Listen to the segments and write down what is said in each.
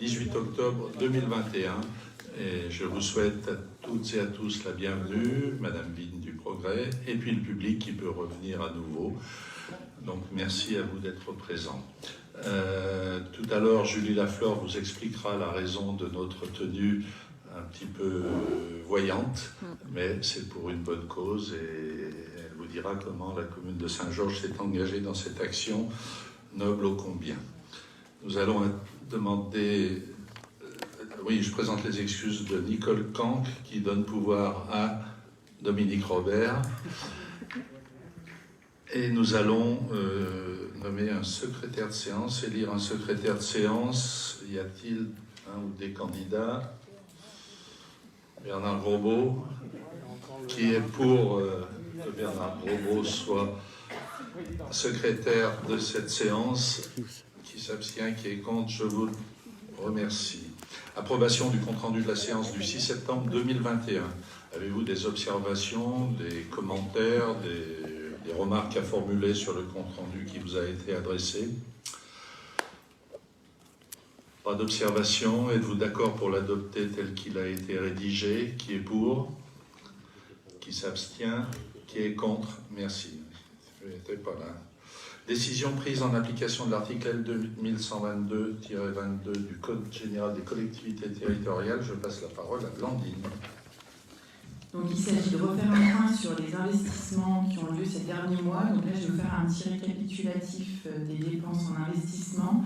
18 octobre 2021. Et je vous souhaite à toutes et à tous la bienvenue, Madame Vigne du Progrès, et puis le public qui peut revenir à nouveau. Donc merci à vous d'être présents. Tout à l'heure, Julie Lafleur vous expliquera la raison de notre tenue un petit peu voyante, mais c'est pour une bonne cause et elle vous dira comment la commune de Saint-Georges s'est engagée dans cette action noble ô combien. Nous allons demander... Oui, je présente les excuses de Nicole Canck qui donne pouvoir à Dominique Robert. Et nous allons nommer un secrétaire de séance, élire un secrétaire de séance. Y a-t-il un ou des candidats? Bernard Grosbeau, qui est pour que Bernard Grosbeau soit secrétaire de cette séance, qui s'abstient, qui est contre, je vous remercie. Approbation du compte-rendu de la séance du 6 septembre 2021. Avez-vous des observations, des commentaires, des remarques à formuler sur le compte-rendu qui vous a été adressé? Pas d'observation. Êtes-vous d'accord pour l'adopter tel qu'il a été rédigé? Qui est pour? Qui s'abstient? Qui est contre? Merci. Je n'étais pas là. Décision prise en application de l'article L 2122-22 du Code général des collectivités territoriales. Je passe la parole à Blandine. Donc il s'agit de refaire un point sur les investissements qui ont lieu ces derniers mois. Donc là, je vais vous faire un petit récapitulatif des dépenses en investissement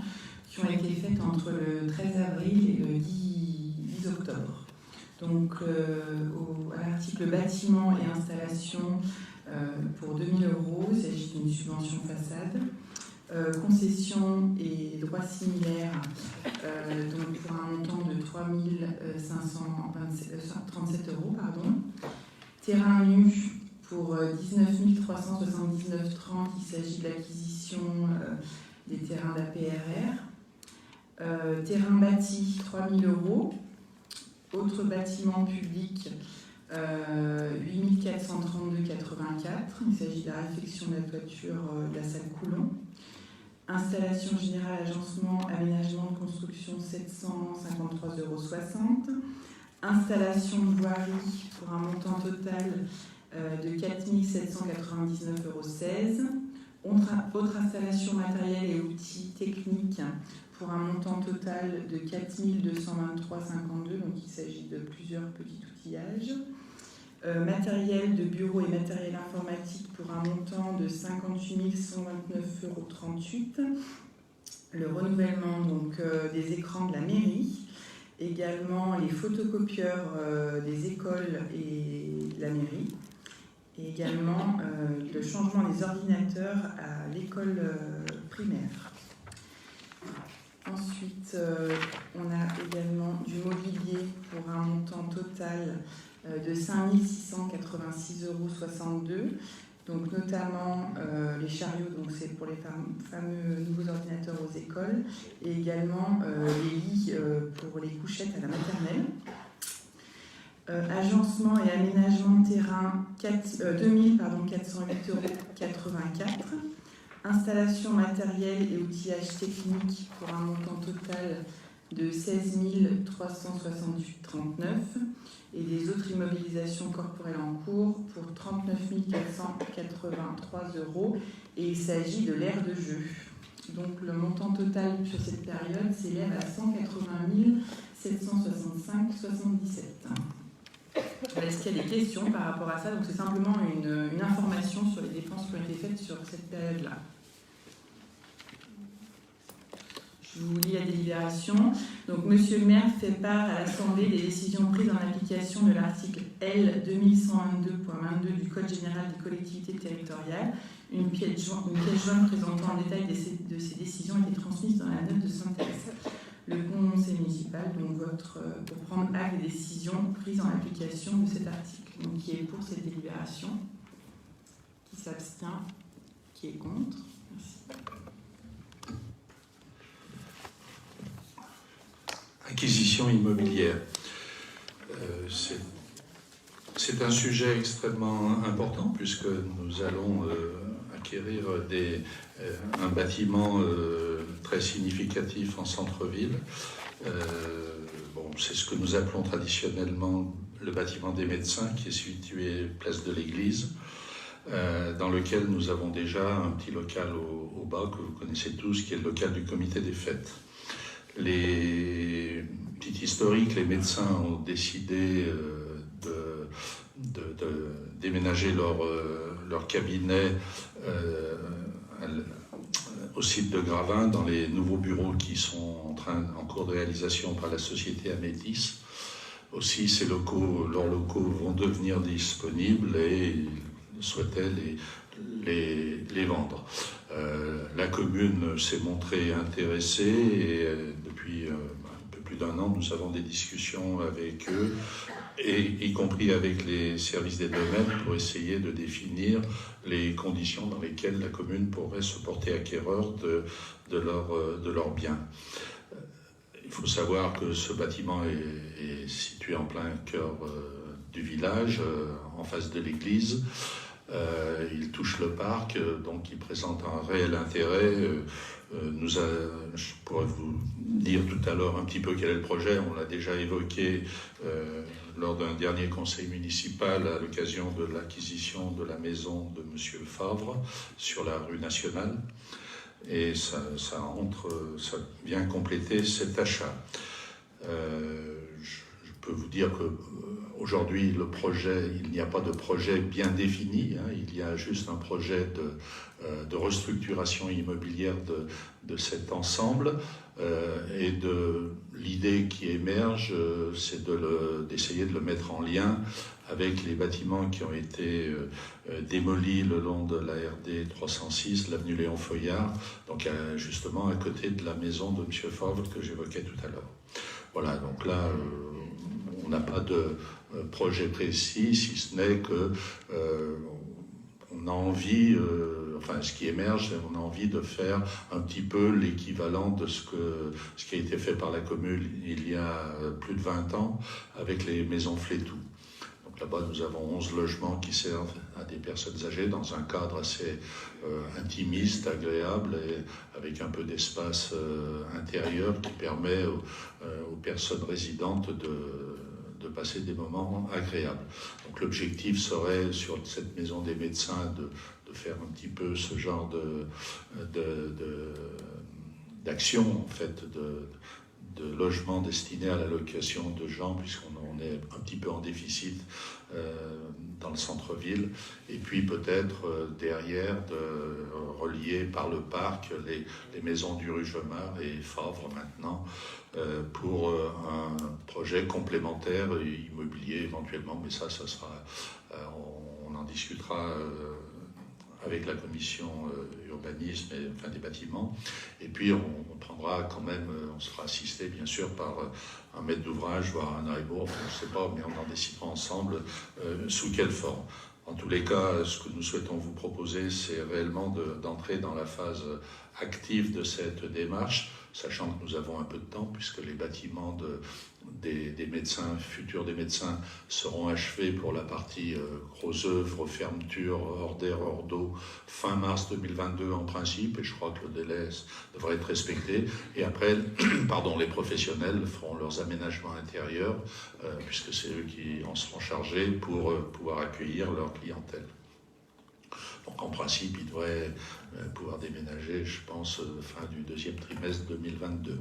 qui ont été faites entre le 13 avril et le 10 octobre. Donc à l'article bâtiment et installation, pour 2 000 €, il s'agit d'une subvention façade. Concession et droits similaires, donc pour un montant de 3 537 €. Pardon. Terrain nu pour 19 379,30 €, il s'agit de l'acquisition des terrains d'APRR. Terrain bâti, 3 000 €. Autres bâtiments publics, 8 432,84 €. Il s'agit de la réfection de la toiture de la salle Coulon. Installation générale, agencement, aménagement de construction, 753,60 €. Installation de voirie pour un montant total de 4 799,16 €. Autre installation matérielle et outils techniques pour un montant total de 4 223,52 €. Donc il s'agit de plusieurs petits outillages. Matériel de bureau et matériel informatique pour un montant de 58 129,38 €. Le renouvellement donc, des écrans de la mairie, également les photocopieurs des écoles et de la mairie, et également le changement des ordinateurs à l'école primaire. Ensuite, on a également du mobilier pour un montant total de 5 686,62 €, donc notamment les chariots, donc c'est pour les fameux nouveaux ordinateurs aux écoles, et également les lits pour les couchettes à la maternelle. Agencement et aménagement de terrain, 2 408,84 €. Installation matériel et outillage technique pour un montant total de 16 368,39 € et des autres immobilisations corporelles en cours pour 39 483 €, et il s'agit de l'aire de jeu. Donc le montant total sur cette période s'élève à 180 765,77 €. Est-ce qu'il y a des questions par rapport à ça? Donc c'est simplement une information sur les dépenses qui ont été faites sur cette période-là. Je vous lis la délibération. Donc, Monsieur le maire fait part à l'Assemblée des décisions prises en application de l'article L 2122.22 du Code général des collectivités territoriales. Une pièce jointe présentant en détail de ces décisions a été transmise dans la note de synthèse. Le conseil municipal donc vote pour prendre acte des décisions prises en application de cet article. Donc, qui est pour cette délibération? Qui s'abstient? Qui est contre? Merci. Acquisition immobilière. C'est un sujet extrêmement important puisque nous allons acquérir un bâtiment très significatif en centre-ville. C'est ce que nous appelons traditionnellement le bâtiment des médecins, qui est situé place de l'Église, dans lequel nous avons déjà un petit local au bas que vous connaissez tous, qui est le local du comité des fêtes. Les petites historiques, les médecins ont décidé de déménager leur cabinet au site de Gravin, dans les nouveaux bureaux qui sont en cours de réalisation par la société Amétis. Aussi, leurs locaux vont devenir disponibles et ils souhaitaient les vendre. La commune s'est montrée intéressée et depuis un peu plus d'un an, nous avons des discussions avec eux, et y compris avec les services des domaines, pour essayer de définir les conditions dans lesquelles la commune pourrait se porter acquéreur de leurs biens. Il faut savoir que ce bâtiment est situé en plein cœur du village, en face de l'église. Il touche le parc, donc il présente un réel intérêt. Je pourrais vous dire tout à l'heure un petit peu quel est le projet. On l'a déjà évoqué lors d'un dernier conseil municipal à l'occasion de l'acquisition de la maison de M. Favre sur la rue Nationale. Et ça vient compléter cet achat. Je peux vous dire qu'aujourd'hui, il n'y a pas de projet bien défini, il y a juste un projet de restructuration immobilière de cet ensemble, et l'idée qui émerge, c'est d'essayer de le mettre en lien avec les bâtiments qui ont été démolis le long de la RD 306, l'avenue Léon Feuillard, donc justement à côté de la maison de M. Favre que j'évoquais tout à l'heure. Voilà, donc là, on n'a pas de projet précis, si ce n'est que on a envie, ce qui émerge, on a envie de faire un petit peu l'équivalent de ce qui a été fait par la commune il y a plus de 20 ans avec les maisons Flétou. Donc là-bas, nous avons 11 logements qui servent à des personnes âgées dans un cadre assez intimiste, agréable, et avec un peu d'espace intérieur qui permet aux personnes résidentes de passer des moments agréables. Donc l'objectif serait, sur cette maison des médecins, de faire un petit peu ce genre d'action, en fait, de logement destiné à la location de gens, puisqu'on est un petit peu en déficit dans le centre-ville, et puis peut-être derrière de relier par le parc les maisons du Rugemar et Favre maintenant, pour un projet complémentaire immobilier éventuellement, mais ça sera, on en discutera avec la commission urbanisme et des bâtiments. Et puis on prendra quand même, on sera assisté bien sûr par un maître d'ouvrage, voire un arrière, on ne sait pas, mais on en décidera ensemble sous quelle forme. En tous les cas, ce que nous souhaitons vous proposer, c'est réellement d'entrer dans la phase active de cette démarche, sachant que nous avons un peu de temps, puisque les bâtiments des médecins, futurs des médecins, seront achevés pour la partie gros œuvre, fermeture, hors d'air, hors d'eau, fin mars 2022 en principe, et je crois que le délai devrait être respecté. Et après, les professionnels feront leurs aménagements intérieurs, puisque c'est eux qui en seront chargés pour pouvoir accueillir leur clientèle. Donc en principe, ils devraient pouvoir déménager, je pense, fin du deuxième trimestre 2022.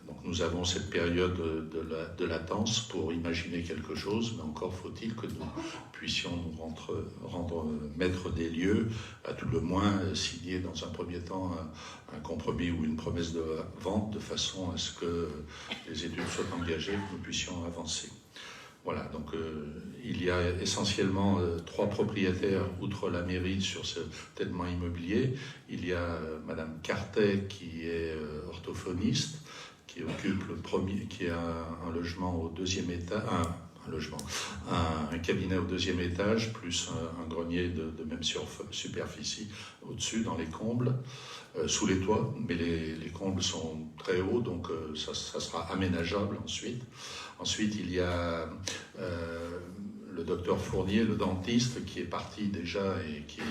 Donc nous avons cette période de latence pour imaginer quelque chose, mais encore faut-il que nous puissions nous rendre maître des lieux, à tout le moins signer dans un premier temps un compromis ou une promesse de vente, de façon à ce que les études soient engagées, que nous puissions avancer. Voilà, donc il y a essentiellement 3 propriétaires, outre la mairie, sur cet événement immobilier. Il y a Madame Cartet, qui est orthophoniste, qui occupe qui a un logement au 2e étage, un cabinet au 2e étage, plus un grenier de même superficie au-dessus, dans les combles, sous les toits, mais les combles sont très hauts, donc ça sera aménageable ensuite. Ensuite, il y a le docteur Fournier, le dentiste, qui est parti déjà et qui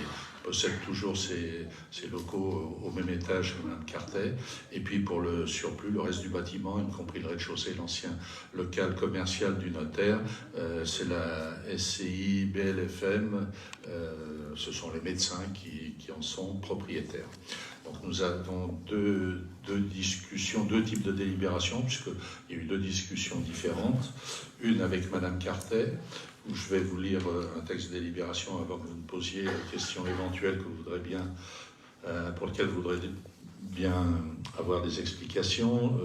possède toujours ses locaux au même étage que Mme Cartet. Et puis pour le surplus, le reste du bâtiment, y compris le rez-de-chaussée, l'ancien local commercial du notaire, c'est la SCI BLFM, ce sont les médecins qui en sont propriétaires. Donc nous avons deux discussions, deux types de délibérations, puisqu'il y a eu deux discussions différentes. Une avec Mme Cartet, où je vais vous lire un texte de délibération avant que vous me posiez la question éventuelle que vous voudrez bien, pour laquelle vous voudrez bien avoir des explications,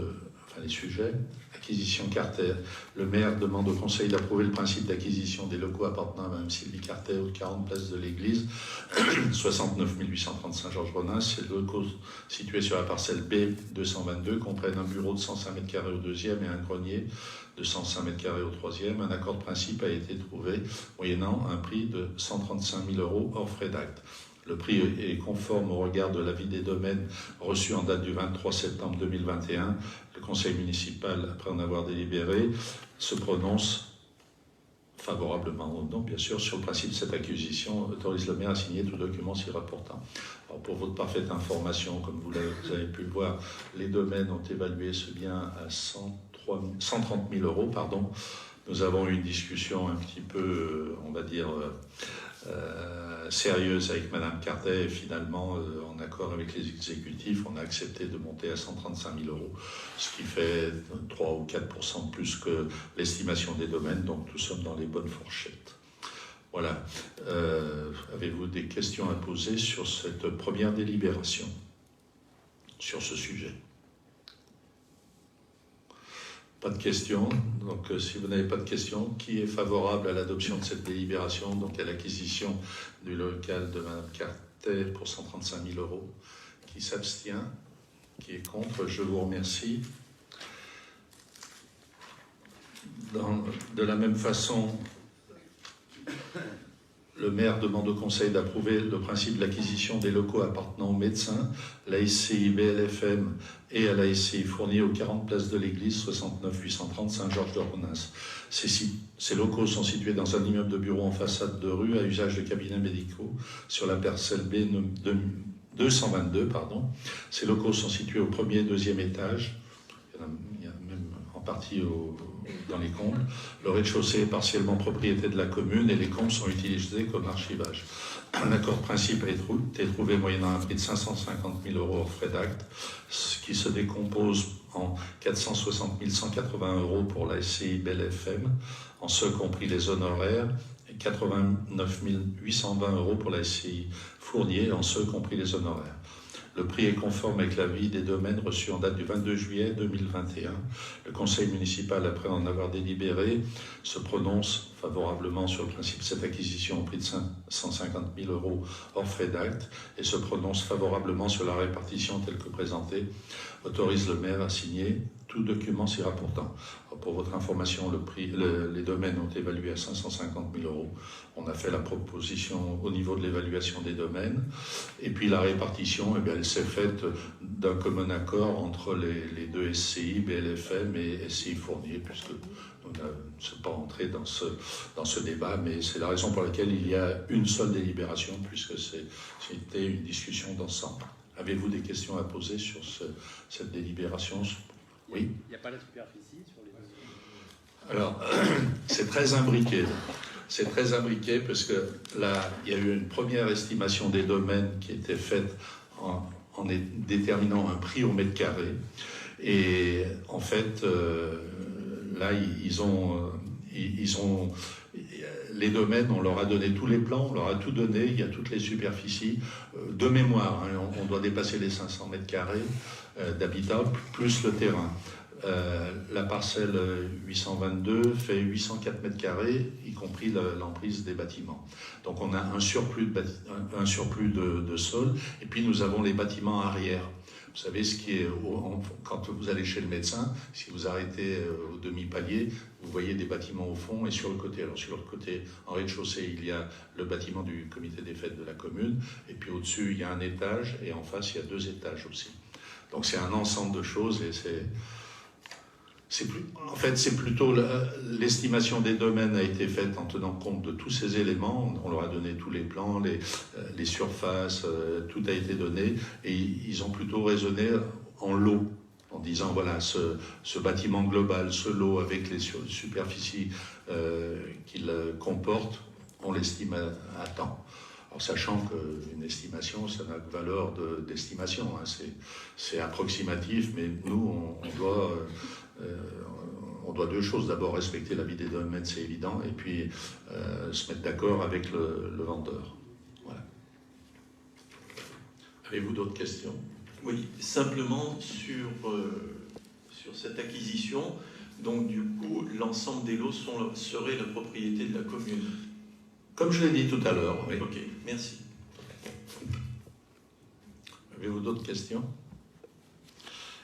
enfin les sujets. Acquisition Cartet. Le maire demande au conseil d'approuver le principe d'acquisition des locaux appartenant à Mme Sylvie Cartet aux 40 places de l'église, 69 835 Georges Ronin. Ces locaux situés sur la parcelle B 222 comprennent un bureau de 105 m² au deuxième et un grenier de 105 m² au troisième. Un accord de principe a été trouvé moyennant un prix de 135 000 € hors frais d'acte. Le prix est conforme au regard de l'avis des domaines reçu en date du 23 septembre 2021. Le conseil municipal, après en avoir délibéré, se prononce favorablement ou non, bien sûr, sur le principe de cette acquisition, autorise le maire à signer tout document s'y rapportant. Alors, pour votre parfaite information, comme vous avez pu le voir, les domaines ont évalué ce bien à 130 000 €. Pardon. Nous avons eu une discussion un petit peu, on va dire, sérieuse avec Mme Cartet et finalement, en accord avec les exécutifs, on a accepté de monter à 135 000 €, ce qui fait 3 ou 4% de plus que l'estimation des domaines, donc nous sommes dans les bonnes fourchettes. Voilà. Avez-vous des questions à poser sur cette première délibération, sur ce sujet ? Pas de questions. Donc, si vous n'avez pas de questions, qui est favorable à l'adoption de cette délibération, donc à l'acquisition du local de Mme Cartet pour 135 000 €? Qui s'abstient? Qui est contre? Je vous remercie. De la même façon, le maire demande au conseil d'approuver le principe de l'acquisition des locaux appartenant aux médecins, la SCI BLFM et à la SCI Fournier aux 40 places de l'église, 69 830 Saint-Georges de Ronas. Ces locaux sont situés dans un immeuble de bureau en façade de rue à usage de cabinets médicaux sur la parcelle B 222. Ces locaux sont situés au premier et deuxième étage. Il y a même en partie dans les combles. Le rez-de-chaussée est partiellement propriété de la commune et les combles sont utilisés comme archivage. Un accord de principe a été trouvé moyennant un prix de 550 000 € hors frais d'acte, ce qui se décompose en 460 180 € pour la SCI BLFM, en ce compris les honoraires, et 89 820 € pour la SCI Fournier, en ce compris les honoraires. Le prix est conforme avec l'avis des domaines reçu en date du 22 juillet 2021. Le conseil municipal, après en avoir délibéré, se prononce favorablement sur le principe de cette acquisition au prix de 150 000 € hors frais d'acte et se prononce favorablement sur la répartition telle que présentée, autorise le maire à signer tout document s'y rapportant. Alors, pour votre information, les domaines ont évalué à 550 000 €. On a fait la proposition au niveau de l'évaluation des domaines. Et puis la répartition, elle s'est faite d'un commun accord entre les deux SCI, BLFM et SCI Fournier, puisque on ne s'est pas entré dans ce débat, mais c'est la raison pour laquelle il y a une seule délibération, puisque c'était une discussion d'ensemble. Avez-vous des questions à poser sur cette délibération? Oui. Il n'y a pas la superficie sur les... Alors, c'est très imbriqué. C'est très imbriqué parce que là, il y a eu une première estimation des domaines qui était faite en déterminant un prix au mètre carré. Et en fait, là, les domaines, on leur a donné tous les plans, on leur a tout donné, il y a toutes les superficies. De mémoire, hein, on doit dépasser les 500 mètres carrés d'habitat, plus le terrain. La parcelle 822 fait 804 mètres carrés, y compris l'emprise des bâtiments. Donc on a un surplus de sol, et puis nous avons les bâtiments arrière. Vous savez, ce qui est quand vous allez chez le médecin, si vous arrêtez au demi-palier, vous voyez des bâtiments au fond et sur le côté. Alors sur le côté, en rez-de-chaussée, il y a le bâtiment du comité des fêtes de la commune, et puis au-dessus, il y a un étage, et en face, il y a 2 étages aussi. Donc c'est un ensemble de choses, et En fait, c'est plutôt l'estimation des domaines a été faite en tenant compte de tous ces éléments. On leur a donné tous les plans, les surfaces, tout a été donné. Et ils ont plutôt raisonné en lot, en disant, voilà, ce bâtiment global, ce lot avec les superficies qu'il comporte, on l'estime à temps. Alors, sachant qu'une estimation, ça n'a que valeur d'estimation, hein. C'est approximatif, mais nous, on doit deux choses. D'abord, respecter l'avis des domaines, c'est évident, et puis se mettre d'accord avec le vendeur. Voilà. Avez-vous d'autres questions? Oui, simplement sur cette acquisition, donc du coup, l'ensemble des lots serait la propriété de la commune. Comme je l'ai dit tout à l'heure. Oui. Ok, merci. Avez-vous d'autres questions?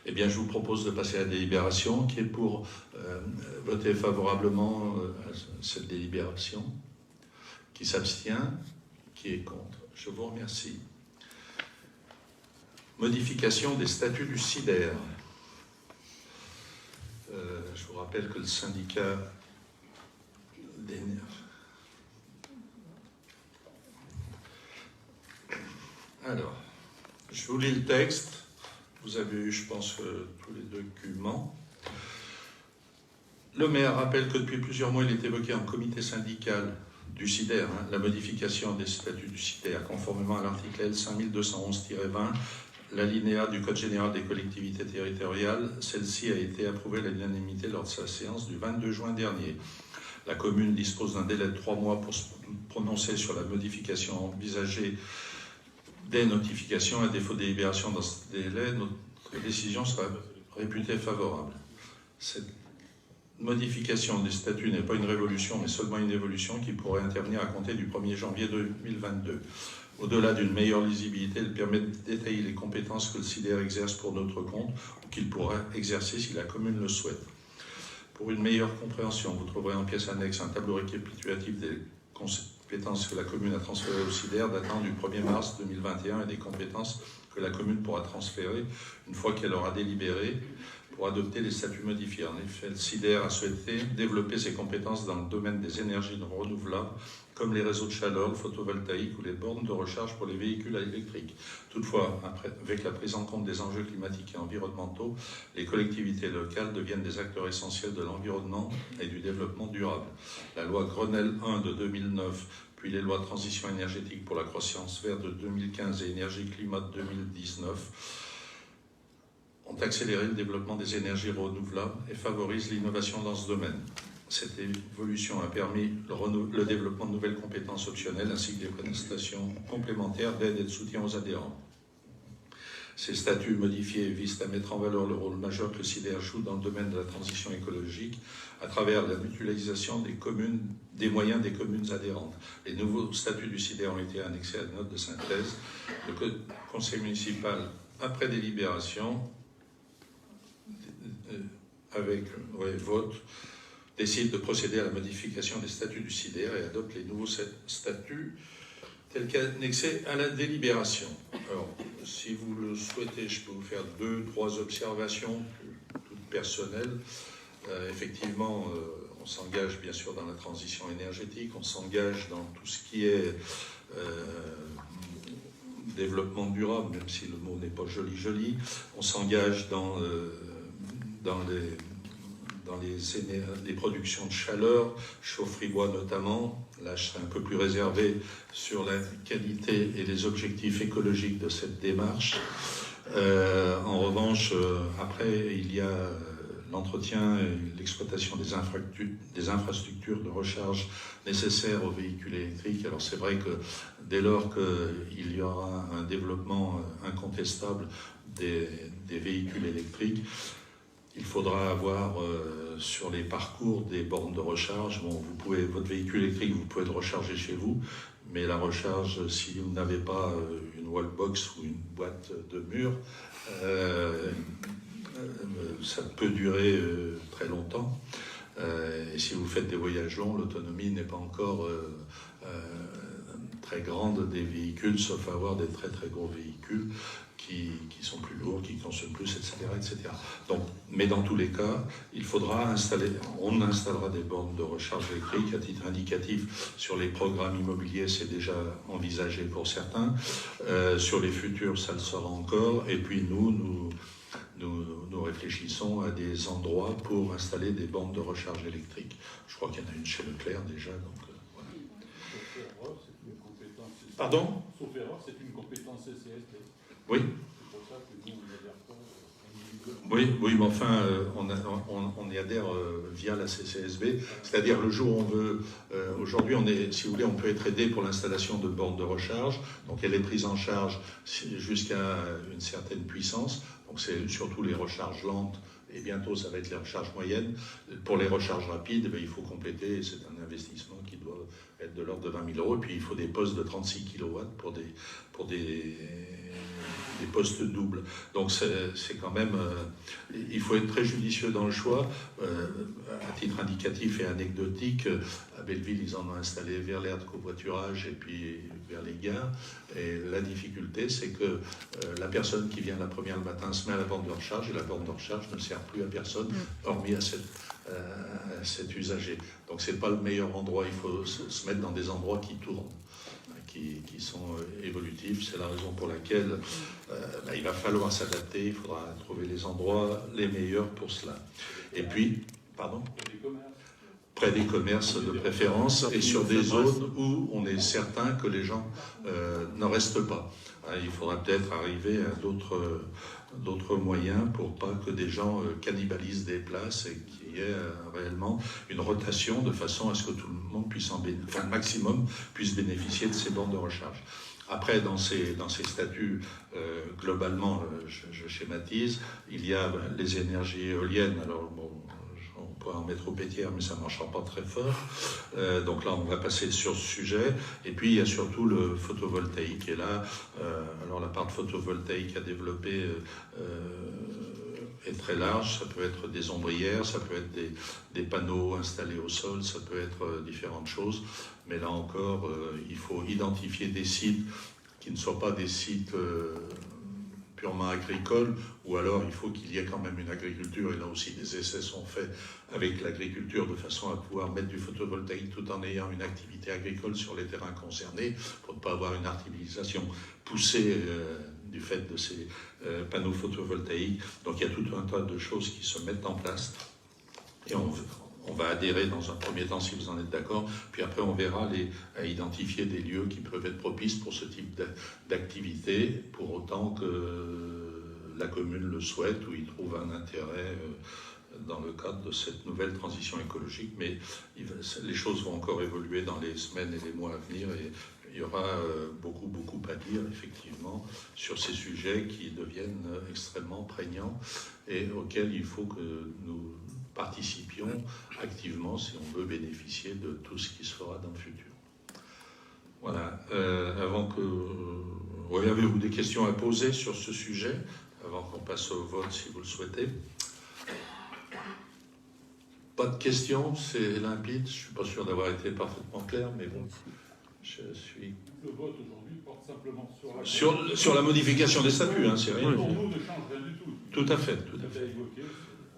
Eh bien, je vous propose de passer à la délibération. Qui est pour voter favorablement à cette délibération? Qui s'abstient? Qui est contre? Je vous remercie. Modification des statuts du SIDER. Je vous rappelle que le syndicat d'énergie... Alors, je vous lis le texte. Vous avez eu, je pense, tous les documents. Le maire rappelle que depuis plusieurs mois, il est évoqué en comité syndical du SIDER, la modification des statuts du SIDER, conformément à l'article L 5211-20, l'alinéa du Code général des collectivités territoriales. Celle-ci a été approuvée à l'unanimité lors de sa séance du 22 juin dernier. La commune dispose d'un délai de 3 mois pour se prononcer sur la modification envisagée des notifications. À défaut de délibération dans ce délai, notre décision sera réputée favorable. Cette modification des statuts n'est pas une révolution, mais seulement une évolution qui pourrait intervenir à compter du 1er janvier 2022. Au-delà d'une meilleure lisibilité, elle permet de détailler les compétences que le SIDER exerce pour notre compte ou qu'il pourra exercer si la commune le souhaite. Pour une meilleure compréhension, vous trouverez en pièce annexe un tableau récapitulatif des compétences que la commune a transférées au SIDER datant du 1er mars 2021 et des compétences que la commune pourra transférer une fois qu'elle aura délibéré pour adopter les statuts modifiés. En effet, le SIDER a souhaité développer ses compétences dans le domaine des énergies renouvelables, comme les réseaux de chaleur, le photovoltaïque ou les bornes de recharge pour les véhicules électriques. Toutefois, avec la prise en compte des enjeux climatiques et environnementaux, les collectivités locales deviennent des acteurs essentiels de l'environnement et du développement durable. La loi Grenelle 1 de 2009, puis les lois de transition énergétique pour la croissance verte de 2015 et énergie-climat de 2019, ont accéléré le développement des énergies renouvelables et favorisent l'innovation dans ce domaine. Cette évolution a permis le développement de nouvelles compétences optionnelles ainsi que des prestations complémentaires d'aide et de soutien aux adhérents. Ces statuts modifiés visent à mettre en valeur le rôle majeur que le SIDER joue dans le domaine de la transition écologique à travers la mutualisation des moyens des communes adhérentes. Les nouveaux statuts du SIDER ont été annexés à la note de synthèse. Le conseil municipal, après délibération, avec vote, décide de procéder à la modification des statuts du SIDER et adopte les nouveaux statuts tels qu'annexés à la délibération. Alors, si vous le souhaitez, je peux vous faire 2-3 observations toutes personnelles. Effectivement, on s'engage bien sûr dans la transition énergétique, on s'engage dans tout ce qui est développement durable, même si le mot n'est pas joli, on s'engage dans les productions de chaleur, chauffe-bois notamment. Là, je serai un peu plus réservé sur la qualité et les objectifs écologiques de cette démarche. En revanche, après, il y a l'entretien et l'exploitation des infrastructures de recharge nécessaires aux véhicules électriques. Alors c'est vrai que dès lors qu'il y aura un développement incontestable des véhicules électriques, il faudra avoir sur les parcours des bornes de recharge. Bon, votre véhicule électrique, vous pouvez le recharger chez vous, mais la recharge, si vous n'avez pas une wallbox ou une boîte de mur, ça peut durer très longtemps. Et si vous faites des voyages longs, l'autonomie n'est pas encore très grande des véhicules, sauf avoir des très très gros véhicules qui sont plus lourds, qui consomment plus, etc., etc. Donc, mais dans tous les cas, il faudra on installera des bornes de recharge électrique à titre indicatif sur les programmes immobiliers, c'est déjà envisagé pour certains. Sur les futurs, ça le sera encore. Et puis nous réfléchissons à des endroits pour installer des bornes de recharge électrique. Je crois qu'il y en a une chez Leclerc déjà. Donc, voilà. Sauf erreur, c'est une compétence CCSB. Pardon ? Sauf erreur, c'est une compétence CCSB. Oui. C'est pour ça que nous, on n'adhère pas individuellement. Oui, mais enfin, on y adhère via la CCSB. C'est-à-dire le jour où on veut... Aujourd'hui, si vous voulez, on peut être aidé pour l'installation de bornes de recharge. Donc elle est prise en charge jusqu'à une certaine puissance. Donc c'est surtout les recharges lentes. Et bientôt, ça va être les recharges moyennes. Pour les recharges rapides, il faut compléter. C'est un investissement qui doit être de l'ordre de 20 000 €. Et puis, il faut des postes de 36 kW pour des postes doubles. Donc, c'est quand même... il faut être très judicieux dans le choix. À titre indicatif et anecdotique, à Belleville, ils en ont installé vers l'aire de covoiturage et puis vers les gares. Et la difficulté, c'est que la personne qui vient la première le matin se met à la borne de recharge et la borne de recharge ne sert plus à personne, hormis à cet usager. Donc c'est pas le meilleur endroit, il faut se mettre dans des endroits qui tournent, qui sont évolutifs. C'est la raison pour laquelle il va falloir s'adapter, il faudra trouver les endroits les meilleurs pour cela. Et puis, pardon ? Près des commerces de préférence et sur des zones où on est certain que les gens ne restent pas. Il faudra peut-être arriver à d'autres moyens pour pas que des gens cannibalisent des places et qu'il y ait réellement une rotation de façon à ce que tout le monde puisse le maximum puisse bénéficier de ces bornes de recharge. Après, dans ces statuts, globalement, je schématise, il y a les énergies éoliennes. Alors, bon, on pourrait en mettre au pétière, mais ça ne marchera pas très fort. Donc là, on va passer sur ce sujet. Et puis, il y a surtout le photovoltaïque. Et là, alors la part de photovoltaïque à développer est très large. Ça peut être des ombrières, ça peut être des panneaux installés au sol, ça peut être différentes choses. Mais là encore, il faut identifier des sites qui ne soient pas des sites purement agricoles, ou alors il faut qu'il y ait quand même une agriculture, et là aussi des essais sont faits avec l'agriculture de façon à pouvoir mettre du photovoltaïque tout en ayant une activité agricole sur les terrains concernés, pour ne pas avoir une artificialisation poussée du fait de ces panneaux photovoltaïques. Donc il y a tout un tas de choses qui se mettent en place, et on va adhérer dans un premier temps si vous en êtes d'accord, puis après on verra à identifier des lieux qui peuvent être propices pour ce type d'activité, pour autant que la commune le souhaite ou y trouve un intérêt dans le cadre de cette nouvelle transition écologique. Mais les choses vont encore évoluer dans les semaines et les mois à venir, et il y aura beaucoup à dire effectivement sur ces sujets qui deviennent extrêmement prégnants et auxquels il faut que nous participions activement si on veut bénéficier de tout ce qui se fera dans le futur. Voilà. Avant que... avez-vous des questions à poser sur ce sujet, avant qu'on passe au vote, si vous le souhaitez? Pas de questions, c'est limpide. Je ne suis pas sûr d'avoir été parfaitement clair, mais bon, je suis... Le vote aujourd'hui porte simplement sur la modification des statuts, c'est rien. Pour nous, ne change rien du tout. Tout à fait.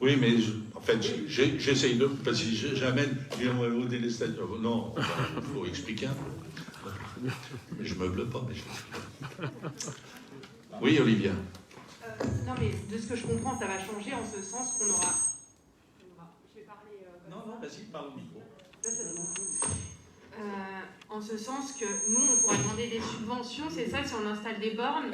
Oui, mais en fait, j'essaye de... Parce que j'amène... On va voter les statuts. Non, il faut expliquer un peu. Je ne meuble pas, mais je... Oui, Olivia. Non, mais de ce que je comprends, ça va changer en ce sens qu'on aura... Je vais parler... Non, vas-y, parle au micro. Là, ça va. En ce sens que nous, on pourrait demander des subventions, c'est ça, si on installe des bornes,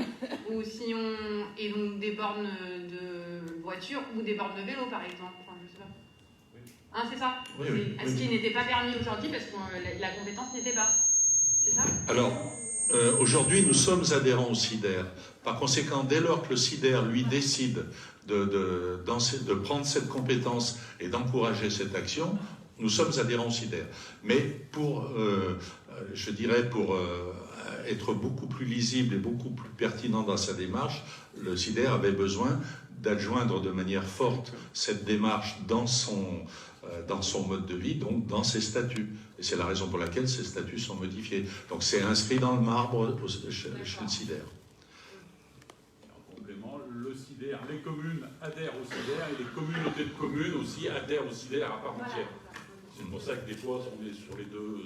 ou si on... Et donc des bornes de voiture ou des bornes de vélo, par exemple. Enfin, je sais pas. Hein, c'est ça? Oui. Ce qui n'était pas permis aujourd'hui parce que la compétence n'était pas. C'est ça? Alors, aujourd'hui, nous sommes adhérents au CIDER. Par conséquent, dès lors que le CIDER, lui, décide de prendre cette compétence et d'encourager cette action, nous sommes adhérents au CIDER. Mais pour être beaucoup plus lisible et beaucoup plus pertinent dans sa démarche, le CIDER avait besoin d'adjoindre de manière forte cette démarche dans son mode de vie, donc dans ses statuts. Et c'est la raison pour laquelle ces statuts sont modifiés. Donc c'est inscrit dans le marbre chez le SIDER. En complément, le SIDER, les communes adhèrent au SIDER et les communautés de communes aussi adhèrent au SIDER à part entière. C'est pour ça que des fois, on est sur les deux.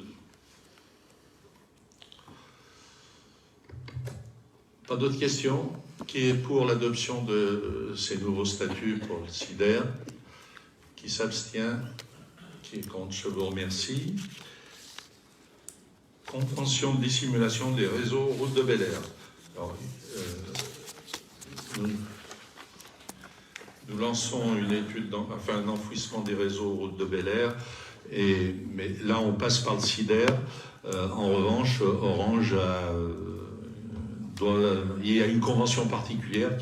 Pas d'autres questions? Qui est pour l'adoption de ces nouveaux statuts pour le SIDER? Qui s'abstient? Qui est contre? Je vous remercie. Convention de dissimulation des réseaux route de Bel Air. Alors, nous lançons une étude, un enfouissement des réseaux route de Bel Air, mais là on passe par le SIDER. En revanche, Orange il y a une convention particulière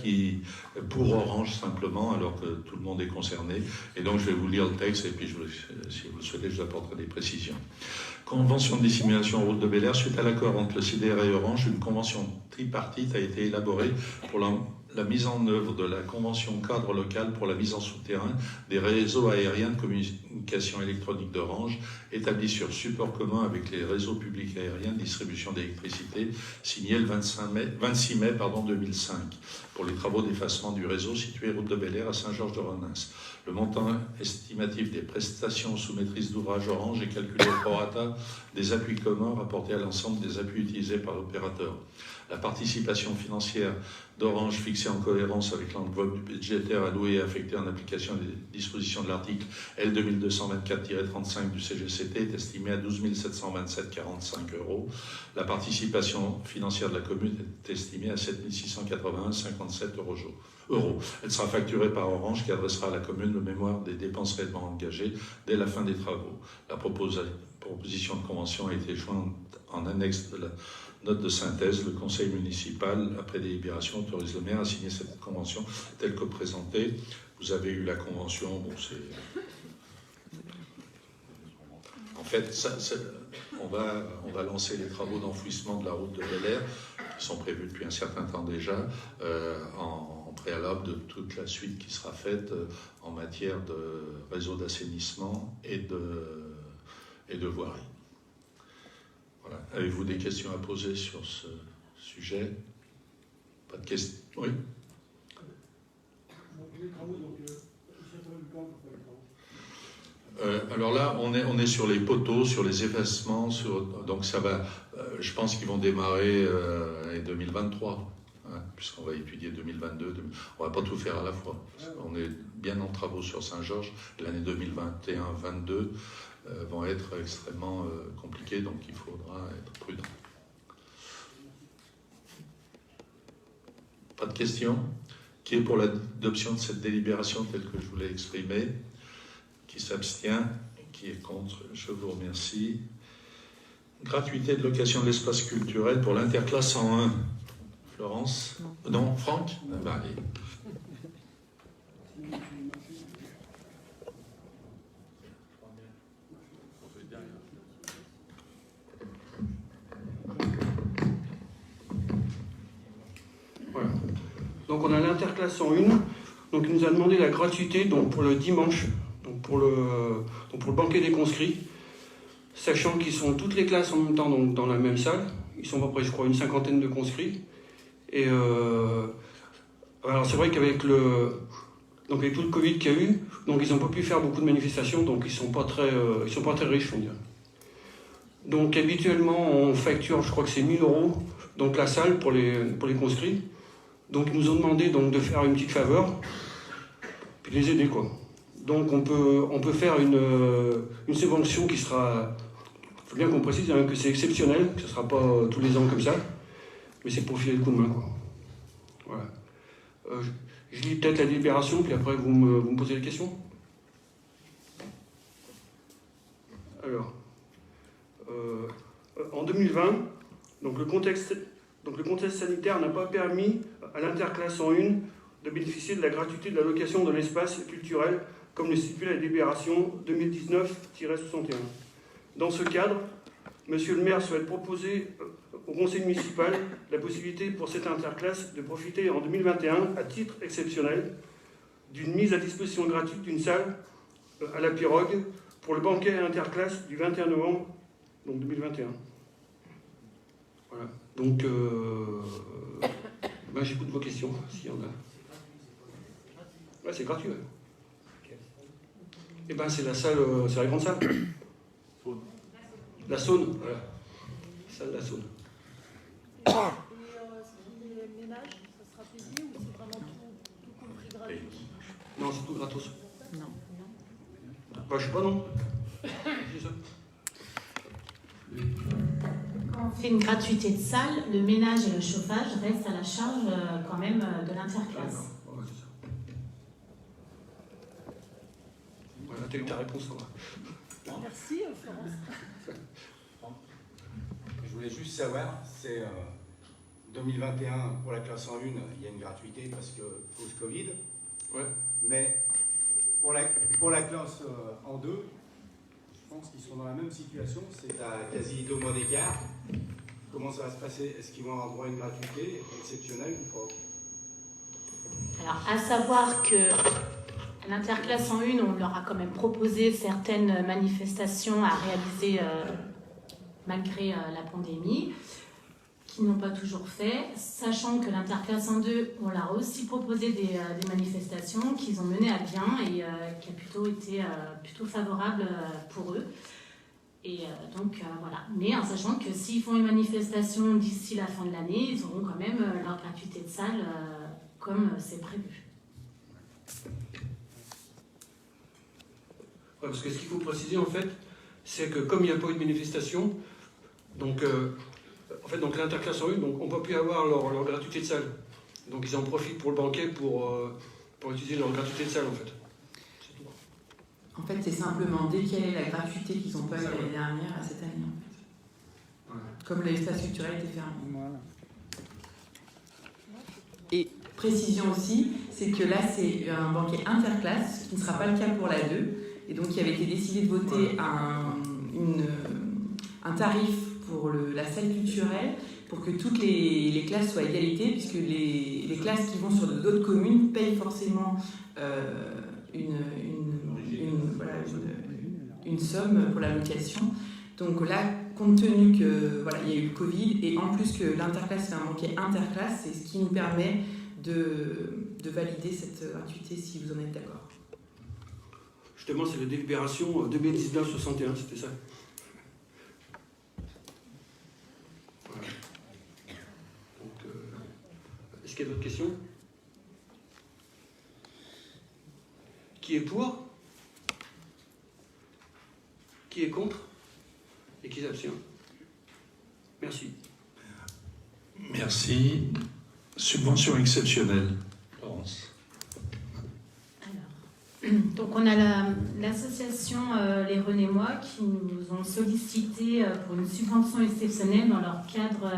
pour Orange simplement, alors que tout le monde est concerné. Et donc je vais vous lire le texte et puis si vous le souhaitez, je apporterai des précisions. Convention de dissimulation route de Bel Air. Suite à l'accord entre le SIDER et Orange, une convention tripartite a été élaborée pour la mise en œuvre de la convention cadre locale pour la mise en souterrain des réseaux aériens de communication électronique d'Orange, établis sur support commun avec les réseaux publics aériens de distribution d'électricité, signée le 26 mai 2005, pour les travaux d'effacement du réseau situé route de Bel Air à Saint-Georges-de-Renens. Le montant estimatif des prestations sous maîtrise d'ouvrage Orange est calculé au prorata des appuis communs rapportés à l'ensemble des appuis utilisés par l'opérateur. La participation financière d'Orange, fixée en cohérence avec l'enveloppe budgétaire allouée et affectée en application des dispositions de l'article L 2224-35 du CGCT, est estimée à 12 727,45 €. La participation financière de la commune est estimée à 7 681,57 €. Elle sera facturée par Orange, qui adressera à la commune le mémoire des dépenses réellement engagées dès la fin des travaux. La proposition de convention a été jointe en annexe de la note de synthèse. Le conseil municipal, après délibération, autorise le maire à signer cette convention telle que présentée. Vous avez eu la convention. Bon, en fait, on va lancer les travaux d'enfouissement de la route de Bel Air, qui sont prévus depuis un certain temps déjà, en préalable de toute la suite qui sera faite en matière de réseau d'assainissement et de voirie. Voilà. Avez-vous des questions à poser sur ce sujet? Pas de questions? Oui. Alors là, on est sur les poteaux, sur les effacements, donc ça va. Je pense qu'ils vont démarrer en 2023, hein, puisqu'on va étudier 2022. On va pas tout faire à la fois. On est bien en travaux sur Saint-Georges. L'année 2021-22 vont être extrêmement compliquées, donc il faudra être prudent. Pas de questions? Qui est pour l'adoption de cette délibération telle que je vous l'ai exprimée? Qui s'abstient? Qui est contre? Je vous remercie. Gratuité de location de l'espace culturel pour l'Interclasse 101. Florence? Non, Franck? Allez. Voilà. Donc on a l'Interclasse 101, donc il nous a demandé la gratuité donc pour le dimanche, donc pour le banquet des conscrits, sachant qu'ils sont toutes les classes en même temps donc dans la même salle. Ils sont à peu près, je crois, une cinquantaine de conscrits. Et alors c'est vrai qu'avec avec tout le Covid qu'il y a eu, donc ils n'ont pas pu faire beaucoup de manifestations, donc ils sont pas très riches, on dirait. Donc habituellement on facture, je crois que c'est 1 000 €, donc la salle pour les conscrits. Donc ils nous ont demandé donc de faire une petite faveur, puis de les aider quoi. Donc on peut faire une subvention qui sera, il faut bien qu'on précise hein, que c'est exceptionnel, que ce ne sera pas tous les ans comme ça, mais c'est pour filer le coup de main quoi. Voilà. Je lis peut-être la délibération, puis après vous me posez les questions. Alors, en 2020, donc le contexte sanitaire n'a pas permis à l'Interclasse 101 de bénéficier de la gratuité de la location de l'espace culturel, comme le stipule la délibération 2019-61. Dans ce cadre, Monsieur le maire souhaite proposer au conseil municipal la possibilité pour cette interclasse de profiter en 2021, à titre exceptionnel, d'une mise à disposition gratuite d'une salle à la Pirogue pour le banquet interclasse du 21 novembre donc 2021. Voilà. Donc, j'écoute vos questions, s'il y en a. Ouais, c'est gratuit. Ouais. Et c'est la salle, c'est la grande salle. La Saône, voilà. Salle de la Saône. Et les ménages, ça sera payé ou c'est vraiment tout compris gratuit? Non, c'est tout gratos. Non. Je sais pas, non. C'est ça. Quand on fait une gratuité de salle, le ménage et le chauffage restent à la charge quand même de l'interclasse. Ouais, c'est ça. Voilà, t'as eu ta réponse, ça va. Merci Florence. Je voulais juste savoir, c'est 2021 pour la classe en 1, il y a une gratuité parce que cause Covid. Ouais. Mais pour la classe en 2, je pense qu'ils sont dans la même situation, c'est à quasi 2 mois d'écart. Comment ça va se passer? Est-ce qu'ils vont avoir droit à une gratuité exceptionnelle ou pas? Alors, à savoir que à l'interclasse en 1, on leur a quand même proposé certaines manifestations à réaliser malgré la pandémie, qui n'ont pas toujours fait, sachant que l'interclasse en 2, on leur a aussi proposé des manifestations qu'ils ont menées à bien et qui a plutôt été plutôt favorable pour eux. Et donc voilà. Mais en sachant que s'ils font une manifestation d'ici la fin de l'année, ils auront quand même leur gratuité de salle comme c'est prévu. Ouais, parce que ce qu'il faut préciser en fait, c'est que comme il n'y a pas eu de manifestation, donc donc l'interclasse en 1, donc on ne peut plus avoir leur gratuité de salle. Donc ils en profitent pour le banquet pour utiliser leur gratuité de salle en fait. En fait, c'est simplement décaler la gratuité qu'ils n'ont pas eu l'année dernière à cette année. En fait. Voilà. Comme l'espace culturel était fermé. Voilà. Et précision aussi, c'est que là, c'est un banquet interclasse, ce qui ne sera pas le cas pour la 2. Et donc, il avait été décidé de voter un tarif pour la salle culturelle pour que toutes les classes soient à égalité, puisque les classes qui vont sur d'autres communes payent forcément une somme pour la location. Donc là, compte tenu que il y a eu le Covid et en plus que l'interclasse c'est un banquet interclasse, c'est ce qui nous permet de valider cette gratuité si vous en êtes d'accord. Justement, c'est la délibération 2019-61, c'était ça. Voilà. Donc, est-ce qu'il y a d'autres questions? Qui est pour? Qui est contre? Et qui s'abstient? Merci. Merci. Subvention exceptionnelle. Laurence. Donc on a l'association Les Renémois qui nous ont sollicité pour une subvention exceptionnelle dans leur cadre,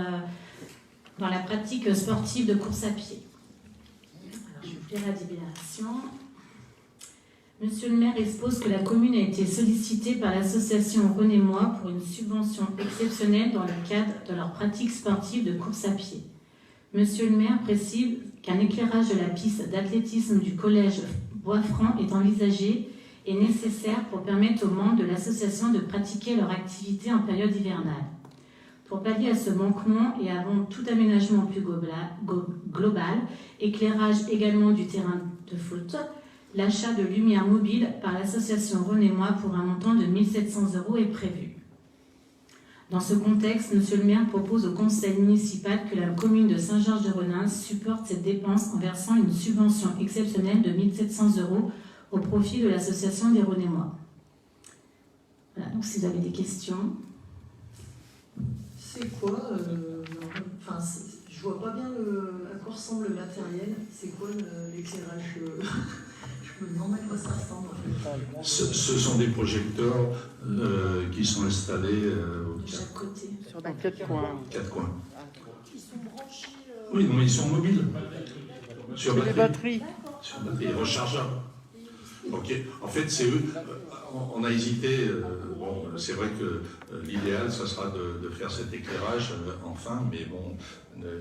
dans la pratique sportive de course à pied. Alors je vais vous lire la délibération. Monsieur le maire expose que la commune a été sollicitée par l'association Renémois pour une subvention exceptionnelle dans le cadre de leur pratique sportive de course à pied. Monsieur le maire précise qu'un éclairage de la piste d'athlétisme du collège Bois-Franc est envisagé et nécessaire pour permettre aux membres de l'association de pratiquer leur activité en période hivernale. Pour pallier à ce manquement et avant tout aménagement plus global, éclairage également du terrain de foot, l'achat de lumières mobiles par l'association Renémois pour un montant de 1 700 € est prévu. Dans ce contexte, Monsieur le maire propose au conseil municipal que la commune de Saint-Georges-de-Renins supporte cette dépense en versant une subvention exceptionnelle de 1 700 € au profit de l'association des Renémois. Voilà, donc si vous avez des questions. C'est quoi je vois pas bien à quoi ressemble le matériel. C'est quoi l'éclairage Je me demande à quoi ça ressemble. En fait. Ce sont des projecteurs qui sont installés De chaque côté. Sur 4 coins. 4 coins. Ils sont branchés. Oui, non, mais ils sont mobiles. Sur les batteries. Sur batterie rechargeable. Ils Ok, en fait, c'est eux. On a hésité. Bon, c'est vrai que l'idéal, ça sera de faire cet éclairage enfin, mais bon,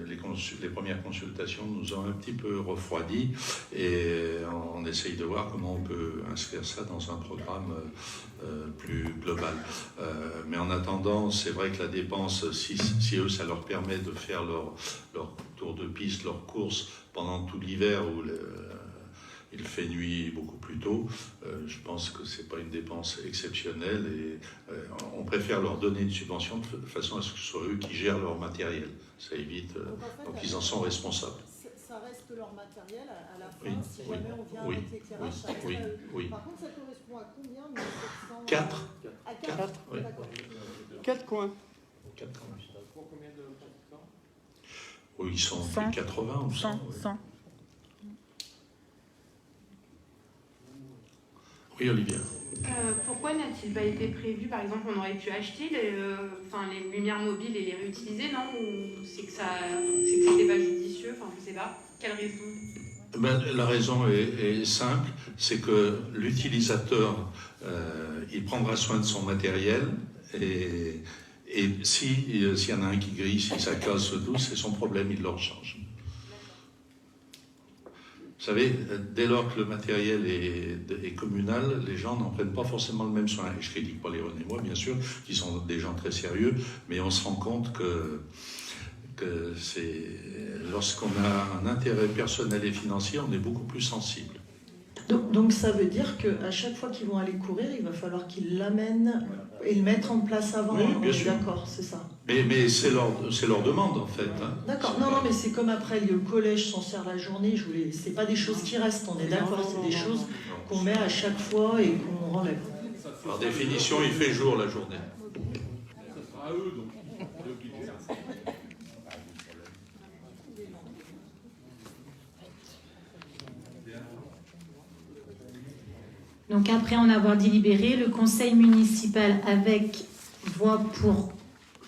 les premières consultations nous ont un petit peu refroidi et on essaye de voir comment on peut inscrire ça dans un programme plus global. Mais en attendant, c'est vrai que la dépense, si eux, ça leur permet de faire leur tour de piste, leur course pendant tout l'hiver où il fait nuit beaucoup plus tôt, je pense que ce n'est pas une dépense exceptionnelle et on préfère leur donner une subvention de façon à ce que ce soit eux qui gèrent leur matériel. Ça évite, donc ils en sont responsables. Ça reste leur matériel à la fin, oui, si jamais on vient avec l'éclairage, ça reste à eux. Oui. Par contre, ça correspond à combien 1700 4. À 4, oui. 4 coins. 4 coins. Pour combien de pratiquants? Oui, ils sont 100, 80 ou 100. 100. Oui, Olivia. Pourquoi n'a-t-il pas été prévu? Par exemple, on aurait pu acheter les lumières mobiles et les réutiliser, non? Ou c'est que c'était pas judicieux? Enfin, je sais pas. Quelle raison? Ben, la raison est simple, c'est que l'utilisateur, il prendra soin de son matériel et s'il y en a un qui grille, si ça casse tout, c'est son problème, il le rechange. Vous savez, dès lors que le matériel est communal, les gens n'en prennent pas forcément le même soin. Et je critique pas les René-moi, bien sûr, qui sont des gens très sérieux, mais on se rend compte que c'est lorsqu'on a un intérêt personnel et financier, on est beaucoup plus sensible. Donc ça veut dire qu'à chaque fois qu'ils vont aller courir, il va falloir qu'ils l'amènent et le mettre en place avant. Oui, bien sûr. D'accord, c'est ça. Mais c'est leur demande, en fait. Hein. D'accord, non, mais c'est comme après le collège s'en sert la journée, c'est pas des choses qui restent, on est d'accord, c'est des choses qu'on met à chaque fois et qu'on renlève. Par définition, il fait jour la journée. Ça sera à eux, donc. C'est eux qui gèrent. Donc après en avoir délibéré, le conseil municipal avec voix pour,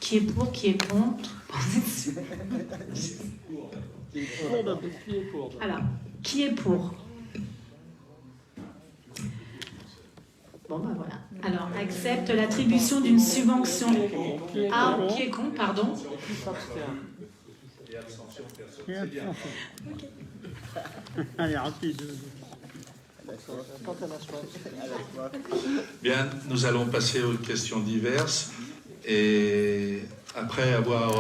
qui est contre. Alors, qui est pour? Bon ben voilà. Alors, accepte l'attribution d'une subvention. Ah, qui est con, pardon. Allez, rapide. Bien, nous allons passer aux questions diverses. Et après avoir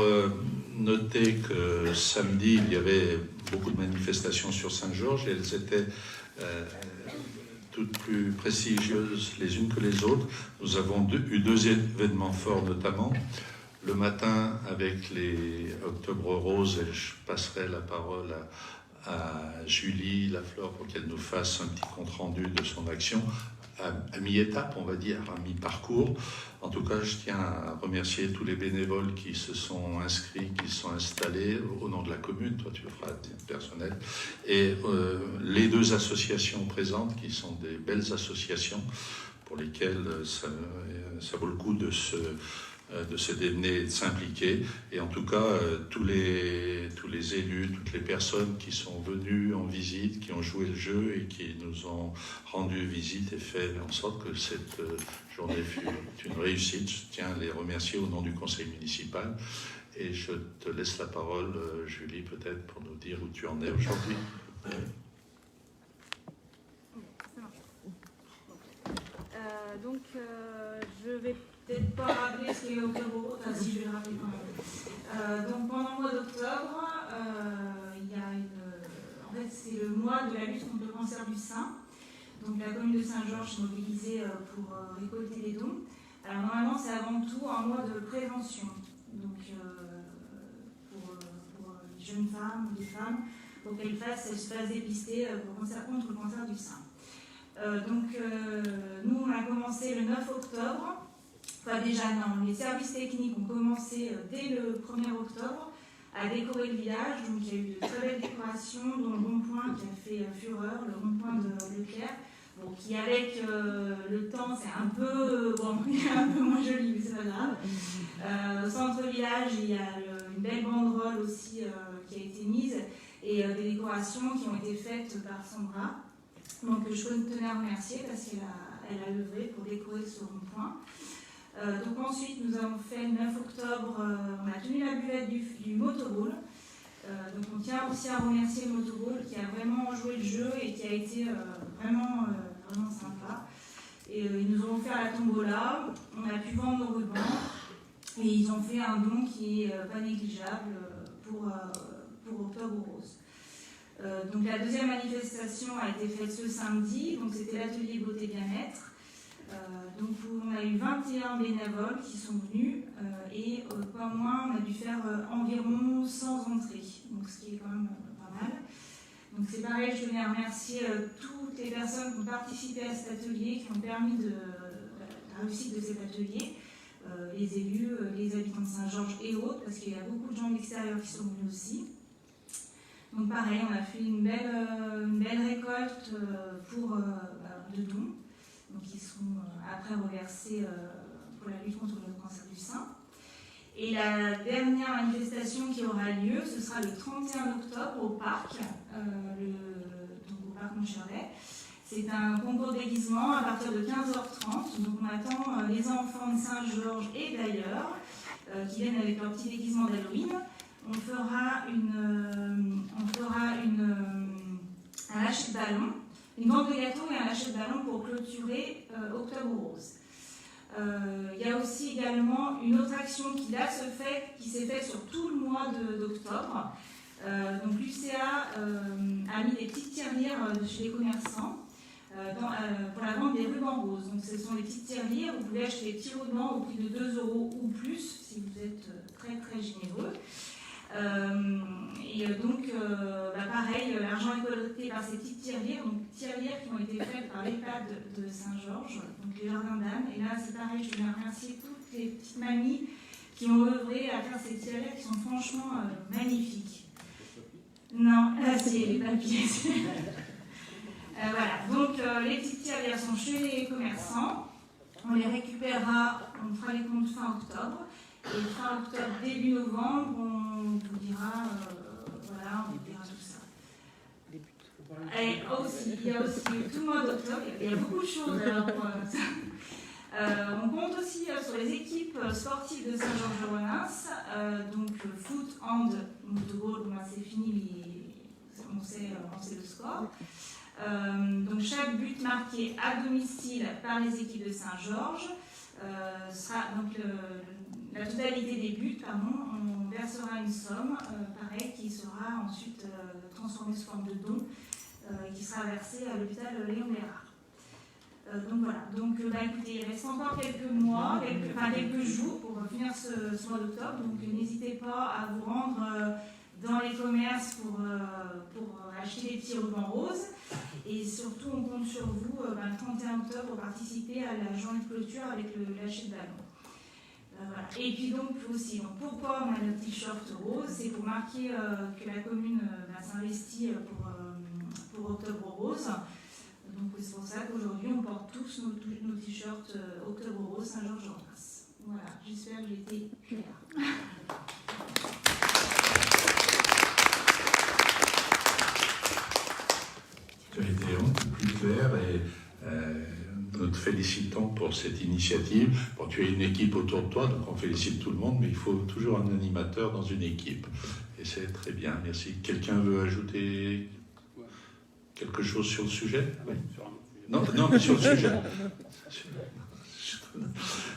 noté que samedi, il y avait beaucoup de manifestations sur Saint-Georges, et elles étaient toutes plus prestigieuses les unes que les autres, nous avons eu deux événements forts notamment. Le matin, avec les Octobre Roses, et je passerai la parole à Julie Lafleur pour qu'elle nous fasse un petit compte-rendu de son action, à mi-étape, on va dire, à mi-parcours. En tout cas, je tiens à remercier tous les bénévoles qui se sont inscrits, qui se sont installés au nom de la commune. Toi, tu le feras à titre personnel. Et les deux associations présentes, qui sont des belles associations, pour lesquelles ça vaut le coup de se démener, de s'impliquer. Et en tout cas, tous les élus, toutes les personnes qui sont venues en visite, qui ont joué le jeu et qui nous ont rendu visite et fait en sorte que cette journée fut une réussite. Je tiens à les remercier au nom du conseil municipal. Et je te laisse la parole, Julie, peut-être, pour nous dire où tu en es aujourd'hui. Je vais peut-être pas rappeler ce qu'est Octobre Rose, enfin si je vais le rappeler quand même. Donc pendant le mois d'octobre, il y a en fait c'est le mois de la lutte contre le cancer du sein. Donc la commune de Saint-Georges est mobilisée pour récolter les dons. Alors normalement c'est avant tout un mois de prévention. Donc pour les jeunes femmes ou les femmes, pour qu'elles se fassent dépister contre le cancer du sein. Nous on a commencé le 9 octobre. Enfin déjà non, les services techniques ont commencé dès le 1er octobre à décorer le village. Donc il y a eu de très belles décorations, dont le rond-point qui a fait fureur, le rond-point de Leclerc, bon, qui avec le temps c'est un peu moins joli, mais c'est pas grave. Au centre-village, il y a une belle banderole aussi qui a été mise et des décorations qui ont été faites par Sandra. Donc je tenais à remercier parce qu'elle a œuvré pour décorer ce rond-point. Donc ensuite, nous avons fait le 9 octobre, on a tenu la buvette du Motorall. Donc on tient aussi à remercier le Motorall qui a vraiment joué le jeu et qui a été vraiment sympa. Et ils nous ont offert la tombola, on a pu vendre nos rubans et ils ont fait un don qui est pas négligeable pour Octobre Rose. Donc la deuxième manifestation a été faite ce samedi, donc c'était l'atelier beauté bien-être. Donc on a eu 21 bénévoles qui sont venus et pas moins, on a dû faire environ 100 entrées, donc ce qui est quand même pas mal. Donc c'est pareil, je tenais à remercier toutes les personnes qui ont participé à cet atelier, qui ont permis la réussite de cet atelier, les élus, les habitants de Saint-Georges et autres, parce qu'il y a beaucoup de gens de l'extérieur qui sont venus aussi. Donc pareil, on a fait une belle récolte de dons, donc qui seront après reversés pour la lutte contre le cancer du sein. Et la dernière manifestation qui aura lieu, ce sera le 31 octobre au parc, donc au parc Montcherlet. C'est un concours de déguisement à partir de 15h30. Donc on attend les enfants de Saint-Georges et d'ailleurs qui viennent avec leur petit déguisement d'Halloween. On fera un lâcher de ballon, une vente de gâteaux et un lâcher de ballon pour clôturer Octobre Rose. Il y a aussi également une autre action qui s'est faite sur tout le mois d'octobre. Donc l'UCA a mis des petites tirelires chez les commerçants pour la vente des rubans roses. Donc ce sont des petites tirelires, vous pouvez acheter des petits rubans au prix de 2 € ou plus si vous êtes très très généreux. Pareil, l'argent est collecté par ces petites tirelires, donc tirelires qui ont été faites par l'EHPAD de Saint-Georges, donc les Jardins d'Anne. Et là, c'est pareil, je voulais remercier toutes les petites mamies qui ont œuvré à faire ces tirelires qui sont franchement magnifiques. Non, là, c'est les papiers. Voilà, donc les petites tirelires sont chez les commerçants. On les récupérera, on fera les comptes fin octobre. Et fin octobre, début novembre, on vous dira, on vous dira tout ça. Et aussi, il y a aussi tout le mois d'octobre, il y a beaucoup de choses. On compte aussi sur les équipes sportives de Saint-Georges-de-Renins, donc foot, hand, motorboard, c'est fini, mais on sait le score. Donc chaque but marqué à domicile par les équipes de Saint-Georges sera donc la totalité des buts, on versera une somme, pareil, qui sera ensuite transformée sous forme de don, qui sera versée à l'hôpital Léon Bérard. Donc voilà, écoutez, il reste encore quelques jours pour finir ce mois d'octobre, donc n'hésitez pas à vous rendre dans les commerces pour acheter les petits rubans roses. Et surtout, on compte sur vous le 31 octobre pour participer à la journée de clôture avec le lâcher de ballon. Voilà. Et puis donc aussi, pourquoi on a notre t-shirt rose? C'est pour marquer que la commune s'investit pour Octobre Rose. Donc c'est pour ça qu'aujourd'hui on porte tous nos t-shirts Octobre Rose Saint-Georges-de-Renins. Voilà, j'espère que j'ai été claire. Tu as été plus clair et nous te félicitons pour cette initiative. Bon, tu as une équipe autour de toi, donc on félicite tout le monde, mais il faut toujours un animateur dans une équipe. Et c'est très bien, merci. Quelqu'un veut ajouter quelque chose sur le sujet? Oui. Non, mais sur le sujet.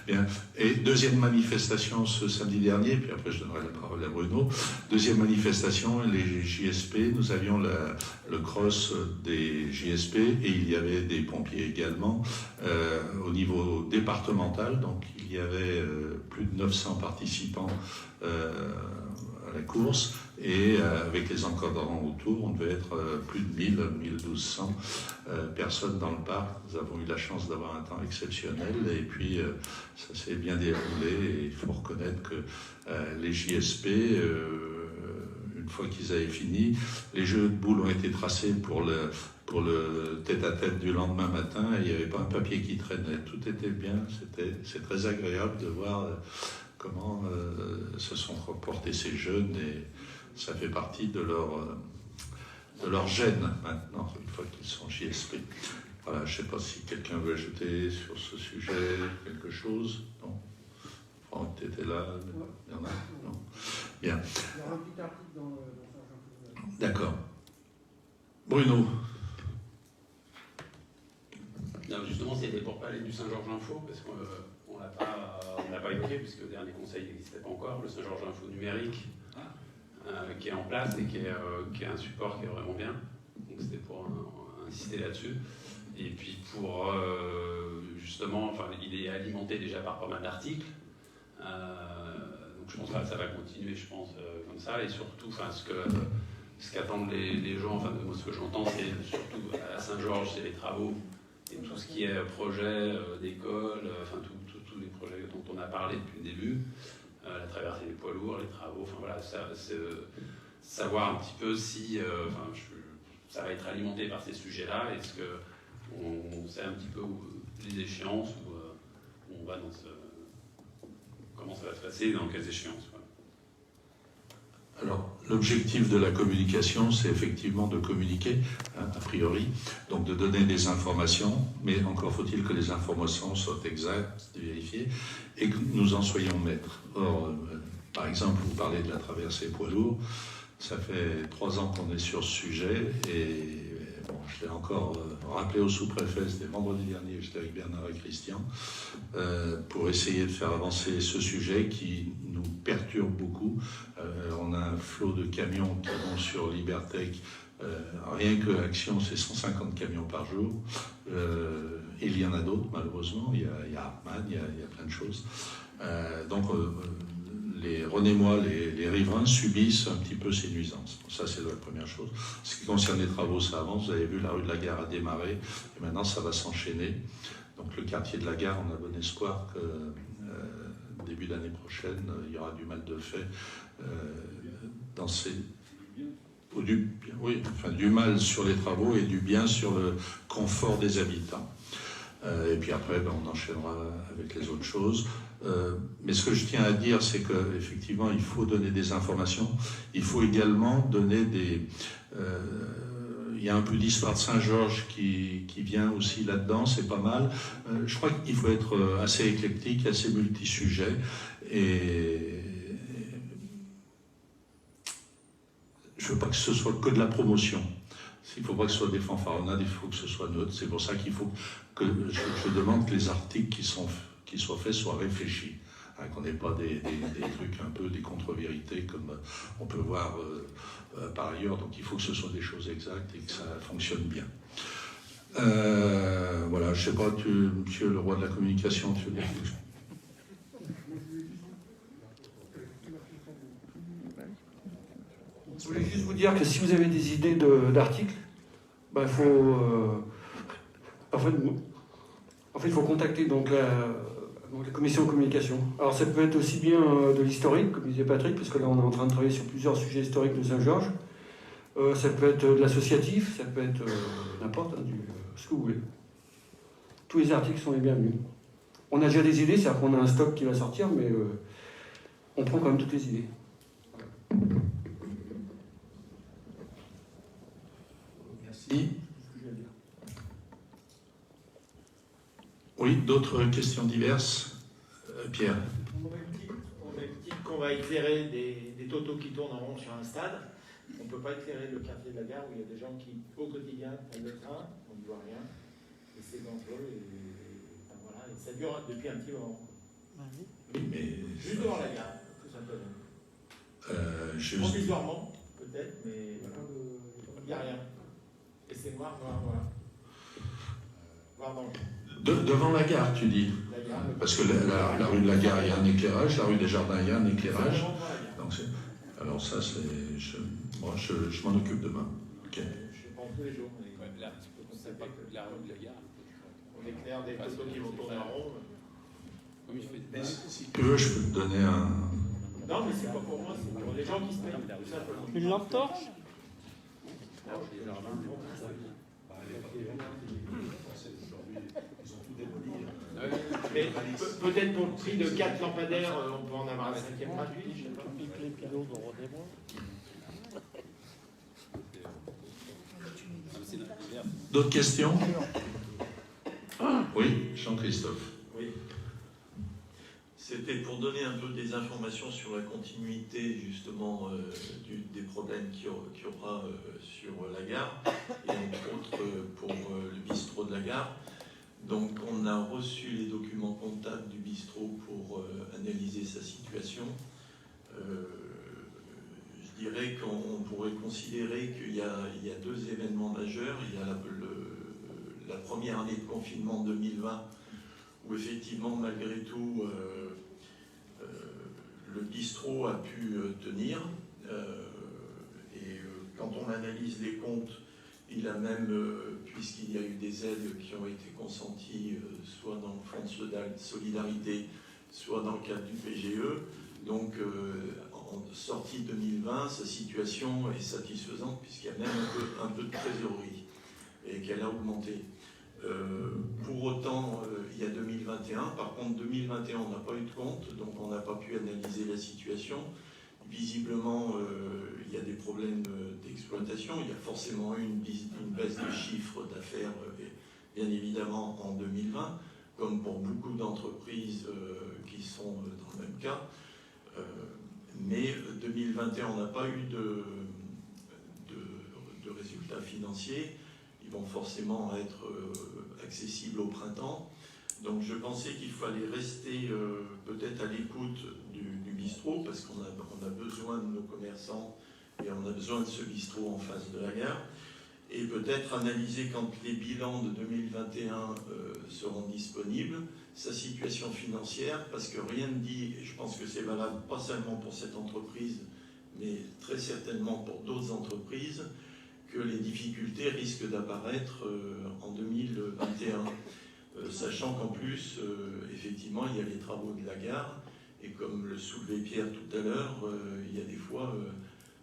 Bien. Et deuxième manifestation ce samedi dernier, puis après je donnerai la parole à Bruno. Deuxième manifestation, les JSP. Nous avions le cross des JSP et il y avait des pompiers également au niveau départemental. Donc il y avait plus de 900 participants à la course et avec les encadrants autour, on devait être plus de 1200 personnes dans le parc. Nous avons eu la chance d'avoir un temps exceptionnel et puis ça s'est bien déroulé et il faut reconnaître que les JSP, une fois qu'ils avaient fini, les jeux de boules ont été tracés pour le tête-à-tête du lendemain matin et il n'y avait pas un papier qui traînait. Tout était bien, c'est très agréable de voir comment se sont comportés ces jeunes et ça fait partie de de leur gêne maintenant, une fois qu'ils sont JSP. Voilà, je ne sais pas si quelqu'un veut ajouter sur ce sujet quelque chose. Non. Franck, tu étais là. Il y en a. Non. Bien. Il y aura un petit article dans Saint-Jean. D'accord. Bruno. Non, justement, c'était pour parler du Saint-Georges Info, parce qu'on ne l'a pas évoqué, puisque le dernier conseil n'existait pas encore, le Saint-Georges Info numérique, qui est en place et qui est un support qui est vraiment bien. Donc c'était pour insister là-dessus. Et puis pour, justement, enfin, il est alimenté déjà par pas mal d'articles. Donc je pense que ça va continuer, je pense, comme ça. Et surtout, enfin, ce qu'attendent les gens, enfin, moi, ce que j'entends, c'est surtout à Saint-Georges, c'est les travaux et tout ce qui est projet d'école, enfin, tous les projets dont on a parlé depuis le début, la traversée des poids lourds, les travaux, enfin voilà, c'est savoir un petit peu si ça va être alimenté par ces sujets-là. Est-ce qu'on sait un petit peu les échéances, où on va dans comment ça va se passer, dans quelles échéances. Voilà. Alors, l'objectif de la communication, c'est effectivement de communiquer, hein, a priori, donc de donner des informations, mais encore faut-il que les informations soient exactes, vérifiées, et que nous en soyons maîtres. Or, par exemple, vous parlez de la traversée poids lourd, ça fait 3 ans qu'on est sur ce sujet, et bon, je l'ai encore rappelé au sous-préfet, c'était vendredi dernier, j'étais avec Bernard et Christian, pour essayer de faire avancer ce sujet qui nous perturbe beaucoup. On a un flot de camions qui vont sur Libertech. Rien que Action, c'est 150 camions par jour. Il y en a d'autres, malheureusement. Il y a Hartmann, il y a plein de choses. Donc, les Renémois, les riverains subissent un petit peu ces nuisances. Ça, c'est la première chose. Ce qui concerne les travaux, ça avance. Vous avez vu, la rue de la Gare a démarré. Et maintenant, ça va s'enchaîner. Donc, le quartier de la Gare, on a bon espoir que début d'année prochaine, il y aura du mal de fait dans ces... du mal sur les travaux et du bien sur le confort des habitants. Et puis après, on enchaînera avec les autres choses. Mais ce que je tiens à dire, c'est qu'effectivement, il faut donner des informations. Il faut également donner des... il y a un peu d'histoire de Saint-Georges qui vient aussi là-dedans, c'est pas mal. Je crois qu'il faut être assez éclectique, assez multi-sujet. Et je ne veux pas que ce soit que de la promotion. Il ne faut pas que ce soit des fanfaronnades, il faut que ce soit neutre. C'est pour ça qu'il faut que je demande que les articles qui soient faits soient réfléchis. Hein, qu'on n'ait pas des trucs un peu, des contre-vérités comme on peut voir par ailleurs. Donc il faut que ce soit des choses exactes et que ça fonctionne bien. Voilà, je ne sais pas, monsieur le roi de la communication, tu veux dire quelque chose ? Je voulais juste vous dire que si vous avez des idées d'articles, il faut il faut contacter donc la commission de communication. Alors ça peut être aussi bien de l'historique, comme disait Patrick, parce que là on est en train de travailler sur plusieurs sujets historiques de Saint-Georges. Ça peut être de l'associatif, ça peut être n'importe, ce que vous voulez. Tous les articles sont les bienvenus. On a déjà des idées, c'est-à-dire qu'on a un stock qui va sortir, mais on prend quand même toutes les idées. Merci. Oui, d'autres questions diverses Pierre. Au même titre qu'on va éclairer des totos qui tournent en rond sur un stade, on ne peut pas éclairer le quartier de la Gare où il y a des gens qui, au quotidien, prennent le train, on ne voit rien, et c'est dangereux, et ça dure depuis un petit moment. Oui, mais... Juste devant la Gare, tout simplement. Provisoirement, peut-être, mais il n'y a rien. Et c'est noir. Noir dans le... Devant la gare, tu dis. Parce que la rue de la Gare, il y a un éclairage, la rue des Jardins, il y a un éclairage. Donc alors ça, moi, je m'en occupe demain. Okay. Je pense tous les jours. C'est pas que la rue de la Gare. On éclaire des photos qui vont tourner en rond. Si tu veux, je peux te donner un... Non, mais c'est pas pour moi, c'est pour les gens qui se payent, tout simplement. Une lampe torche ? Mais peut-être pour le prix de 4 lampadaires, on peut en avoir un 5e gratuit, je sais pas. D'autres questions? Oui, Jean-Christophe. Oui. C'était pour donner un peu des informations sur la continuité justement des problèmes qu'il y aura sur la gare, et entre autres pour le bistrot de la gare. Donc on a reçu les documents comptables du bistrot pour analyser sa situation. Je dirais qu'on pourrait considérer qu'il y a deux événements majeurs. Il y a la première année de confinement 2020, où effectivement, malgré tout, le bistrot a pu tenir. Et quand on analyse les comptes, il a même, puisqu'il y a eu des aides qui ont été consenties, soit dans le fonds de solidarité, soit dans le cadre du PGE, donc en sortie 2020, sa situation est satisfaisante, puisqu'il y a même un peu de trésorerie, et qu'elle a augmenté. Pour autant, il y a 2021. Par contre, 2021, on n'a pas eu de compte, donc on n'a pas pu analyser la situation. Visiblement, il y a des problèmes d'exploitation. Il y a forcément eu une baisse de chiffre d'affaires, bien évidemment, en 2020, comme pour beaucoup d'entreprises qui sont dans le même cas. Mais 2021, on n'a pas eu de résultats financiers. Ils vont forcément être accessibles au printemps. Donc je pensais qu'il fallait rester peut-être à l'écoute du bistrot, parce qu'on a besoin de nos commerçants et on a besoin de ce bistrot en face de la gare. Et peut-être analyser, quand les bilans de 2021 seront disponibles, sa situation financière, parce que rien ne dit, et je pense que c'est valable pas seulement pour cette entreprise, mais très certainement pour d'autres entreprises, que les difficultés risquent d'apparaître en 2021. Sachant qu'en plus, effectivement, il y a les travaux de la gare, et comme le soulevait Pierre tout à l'heure, il y a des fois,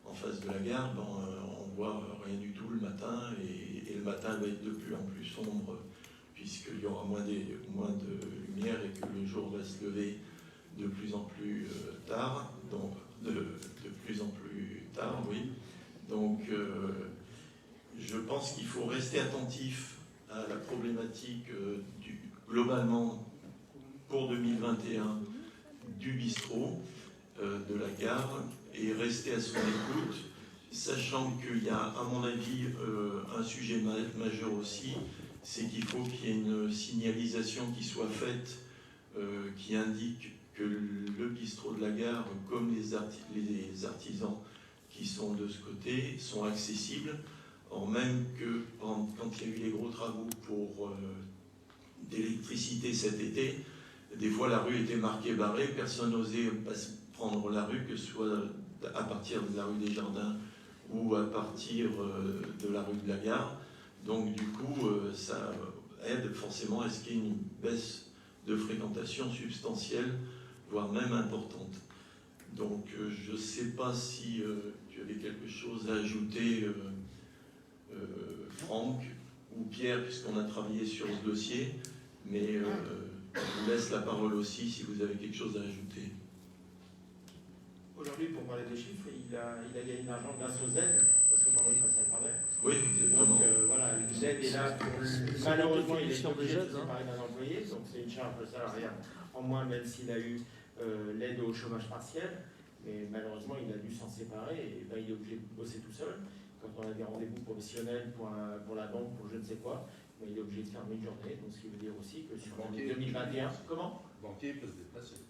en face de la gare, on voit rien du tout le matin, et le matin va être de plus en plus sombre, puisqu'il y aura moins de lumière et que le jour va se lever de plus en plus tard, donc de plus en plus tard, oui. Donc, je pense qu'il faut rester attentif à la problématique globalement pour 2021 du bistrot, de la gare, et rester à son écoute, sachant qu'il y a, à mon avis, un sujet majeur aussi, c'est qu'il faut qu'il y ait une signalisation qui soit faite, qui indique que le bistrot de la gare, comme les artisans qui sont de ce côté, sont accessibles. Or, même que quand il y a eu les gros travaux pour d'électricité cet été, des fois la rue était marquée barrée, personne n'osait prendre la rue, que ce soit à partir de la rue des Jardins ou à partir de la rue de la Gare. Donc du coup, ça aide forcément à ce qu'il y ait une baisse de fréquentation substantielle, voire même importante. Donc je ne sais pas si tu avais quelque chose à ajouter, Franck ou Pierre, puisqu'on a travaillé sur ce dossier, mais je vous laisse la parole aussi si vous avez quelque chose à ajouter. Aujourd'hui, pour parler des chiffres, il a gagné de l'argent grâce aux aides, parce que parfois il passe à travers. Oui, exactement. Donc voilà, l'aide est là. Malheureusement, il est obligé de se séparer d'un employé, donc c'est une charge salariale en moins, même s'il a eu l'aide au chômage partiel. Mais malheureusement, il a dû s'en séparer et ben, il est obligé de bosser tout seul. Quand on a des rendez-vous professionnels pour la banque, pour je ne sais quoi, ben, il est obligé de fermer une journée. Donc ce qui veut dire aussi que sur l'année 2021, comment ? Le banquier peut se déplacer.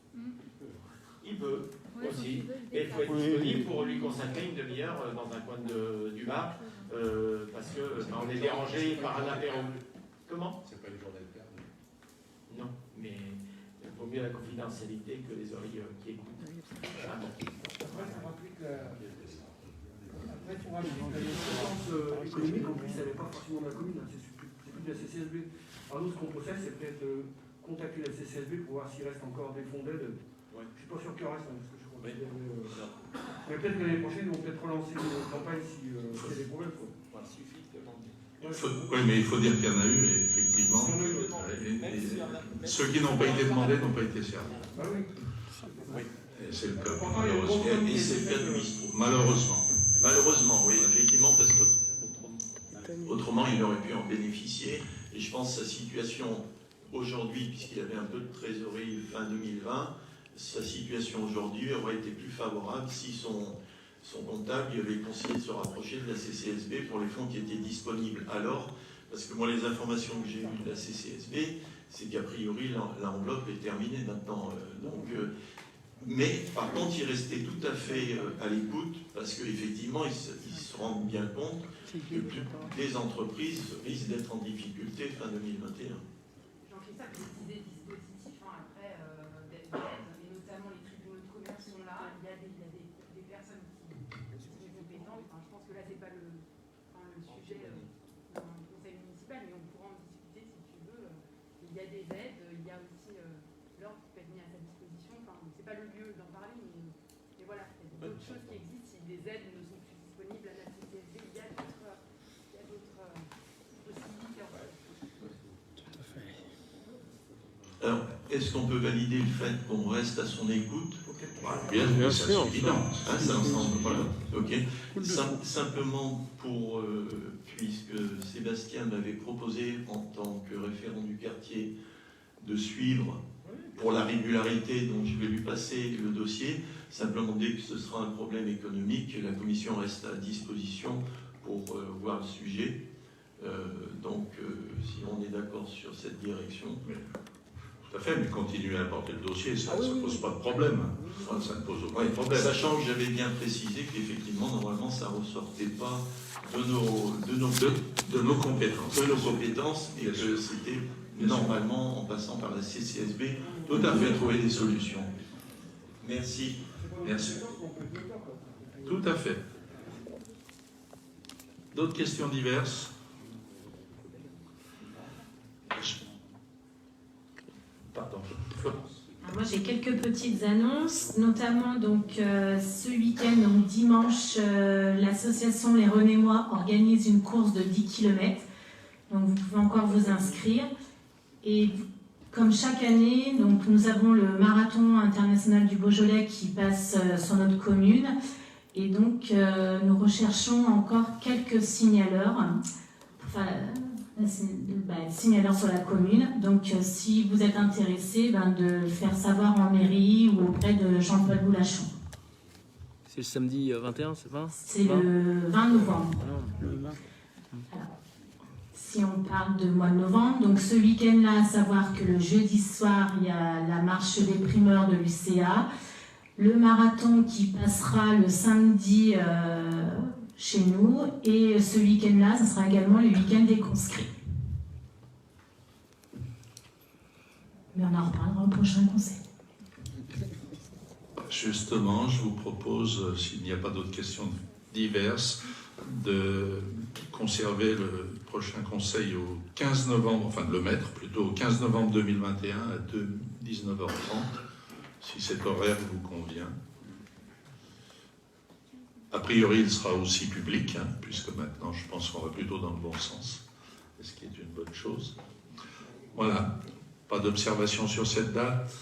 Il peut aussi. Et il faut être disponible pour lui consacrer une demi-heure dans un coin du bar, parce que ben, on est dérangé par un apéro. Comment ? C'est pas une journée de perte. Non, mais il vaut mieux la confidentialité que les oreilles qui écoutent. Après, il faut rappeler que l'assurance économique, en plus, elle n'est pas forcément de la commune, c'est plus de la CCSB. Alors nous, ce qu'on procède, c'est peut-être contacter la CCSB pour voir s'il reste encore des fonds d'aide. Je ne suis pas sûr qu'il en reste, parce que je crois que mais peut-être que l'année prochaine, ils vont peut-être relancer une campagne s'il y a des problèmes. Il suffit de demander. Oui, mais il faut dire qu'il y en a eu, et effectivement, ceux qui n'ont pas été demandés n'ont pas été servis. Ah oui. Et c'est le cas, malheureusement. Et c'est le cas du bistrot. Malheureusement. Malheureusement, oui, effectivement, parce que Autrement, il aurait pu en bénéficier. Et je pense que sa situation aujourd'hui, puisqu'il avait un peu de trésorerie fin 2020, sa situation aujourd'hui aurait été plus favorable si son comptable lui avait conseillé de se rapprocher de la CCSB pour les fonds qui étaient disponibles. Alors, parce que moi, les informations que j'ai eues de la CCSB, c'est qu'a priori, l'enveloppe est terminée maintenant. Mais par contre, il restait tout à fait à l'écoute, parce qu'effectivement, il se rend bien compte que les entreprises risquent d'être en difficulté fin 2021. Jean-Christophe, des dispositifs après d'aide, et notamment les tribunaux de commerce sont là. Il y a des personnes qui sont compétentes. Enfin, je pense que là, c'est pas le sujet dans le conseil municipal, mais on pourra en discuter si tu veux. Il y a des aides, il y a aussi l'ordre qui peut être mis à sa disposition. Enfin, c'est pas le lieu d'en parler, mais voilà, il y a d'autres choses qui existent. Si des aides ne sont plus disponibles à la CCSB, il y a d'autres possibilités. Alors, est-ce qu'on peut valider le fait qu'on reste à son écoute? Bien sûr, c'est évident. Hein, ça ensemble, voilà. Ok. Simplement pour, puisque Sébastien m'avait proposé en tant que référent du quartier de suivre pour la régularité, donc je vais lui passer le dossier. Simplement dès que ce sera un problème économique, la commission reste à disposition pour voir le sujet. Si on est d'accord sur cette direction. Tout à fait, mais continuez à apporter le dossier, ça ne pose pas de problème. Ça ne pose aucun problème. Sachant que j'avais bien précisé qu'effectivement, normalement, ça ne ressortait pas de nos compétences et que c'était normalement en passant par la CCSB, tout à fait trouver des solutions. Merci. Merci. Tout à fait. D'autres questions diverses? Pardon. Moi, j'ai quelques petites annonces, notamment donc ce week-end, donc dimanche, l'association Les Renémois organise une course de 10 km. Donc, vous pouvez encore vous inscrire. Et comme chaque année, donc, nous avons le marathon international du Beaujolais qui passe sur notre commune. Et donc, nous recherchons encore quelques signaleurs. Signaleurs sur la commune. Donc, si vous êtes intéressé, de le faire savoir en mairie ou auprès de Jean-Paul Boulachon. C'est le samedi 21, c'est 20 ? C'est le 20 novembre. Alors, si on parle de mois de novembre, donc ce week-end-là, à savoir que le jeudi soir, il y a la marche des primeurs de l'UCA, le marathon qui passera le samedi chez nous, et ce week-end-là, ce sera également le week-end des conscrits. Mais on en reparlera au prochain conseil. Justement, je vous propose, s'il n'y a pas d'autres questions diverses, de conserver le prochain conseil au 15 novembre, enfin de le mettre plutôt au 15 novembre 2021 à 19h30, si cet horaire vous convient. A priori, il sera aussi public, puisque maintenant, je pense qu'on va plutôt dans le bon sens, ce qui est une bonne chose. Voilà, pas d'observation sur cette date.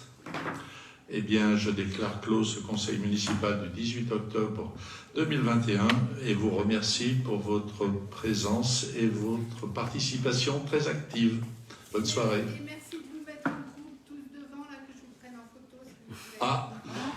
Eh bien, je déclare clos ce conseil municipal du 18 octobre 2021 et vous remercie pour votre présence et votre participation très active. Bonne soirée. Et merci de vous mettre en groupe tous devant, là, que je vous prenne en photo. Ah.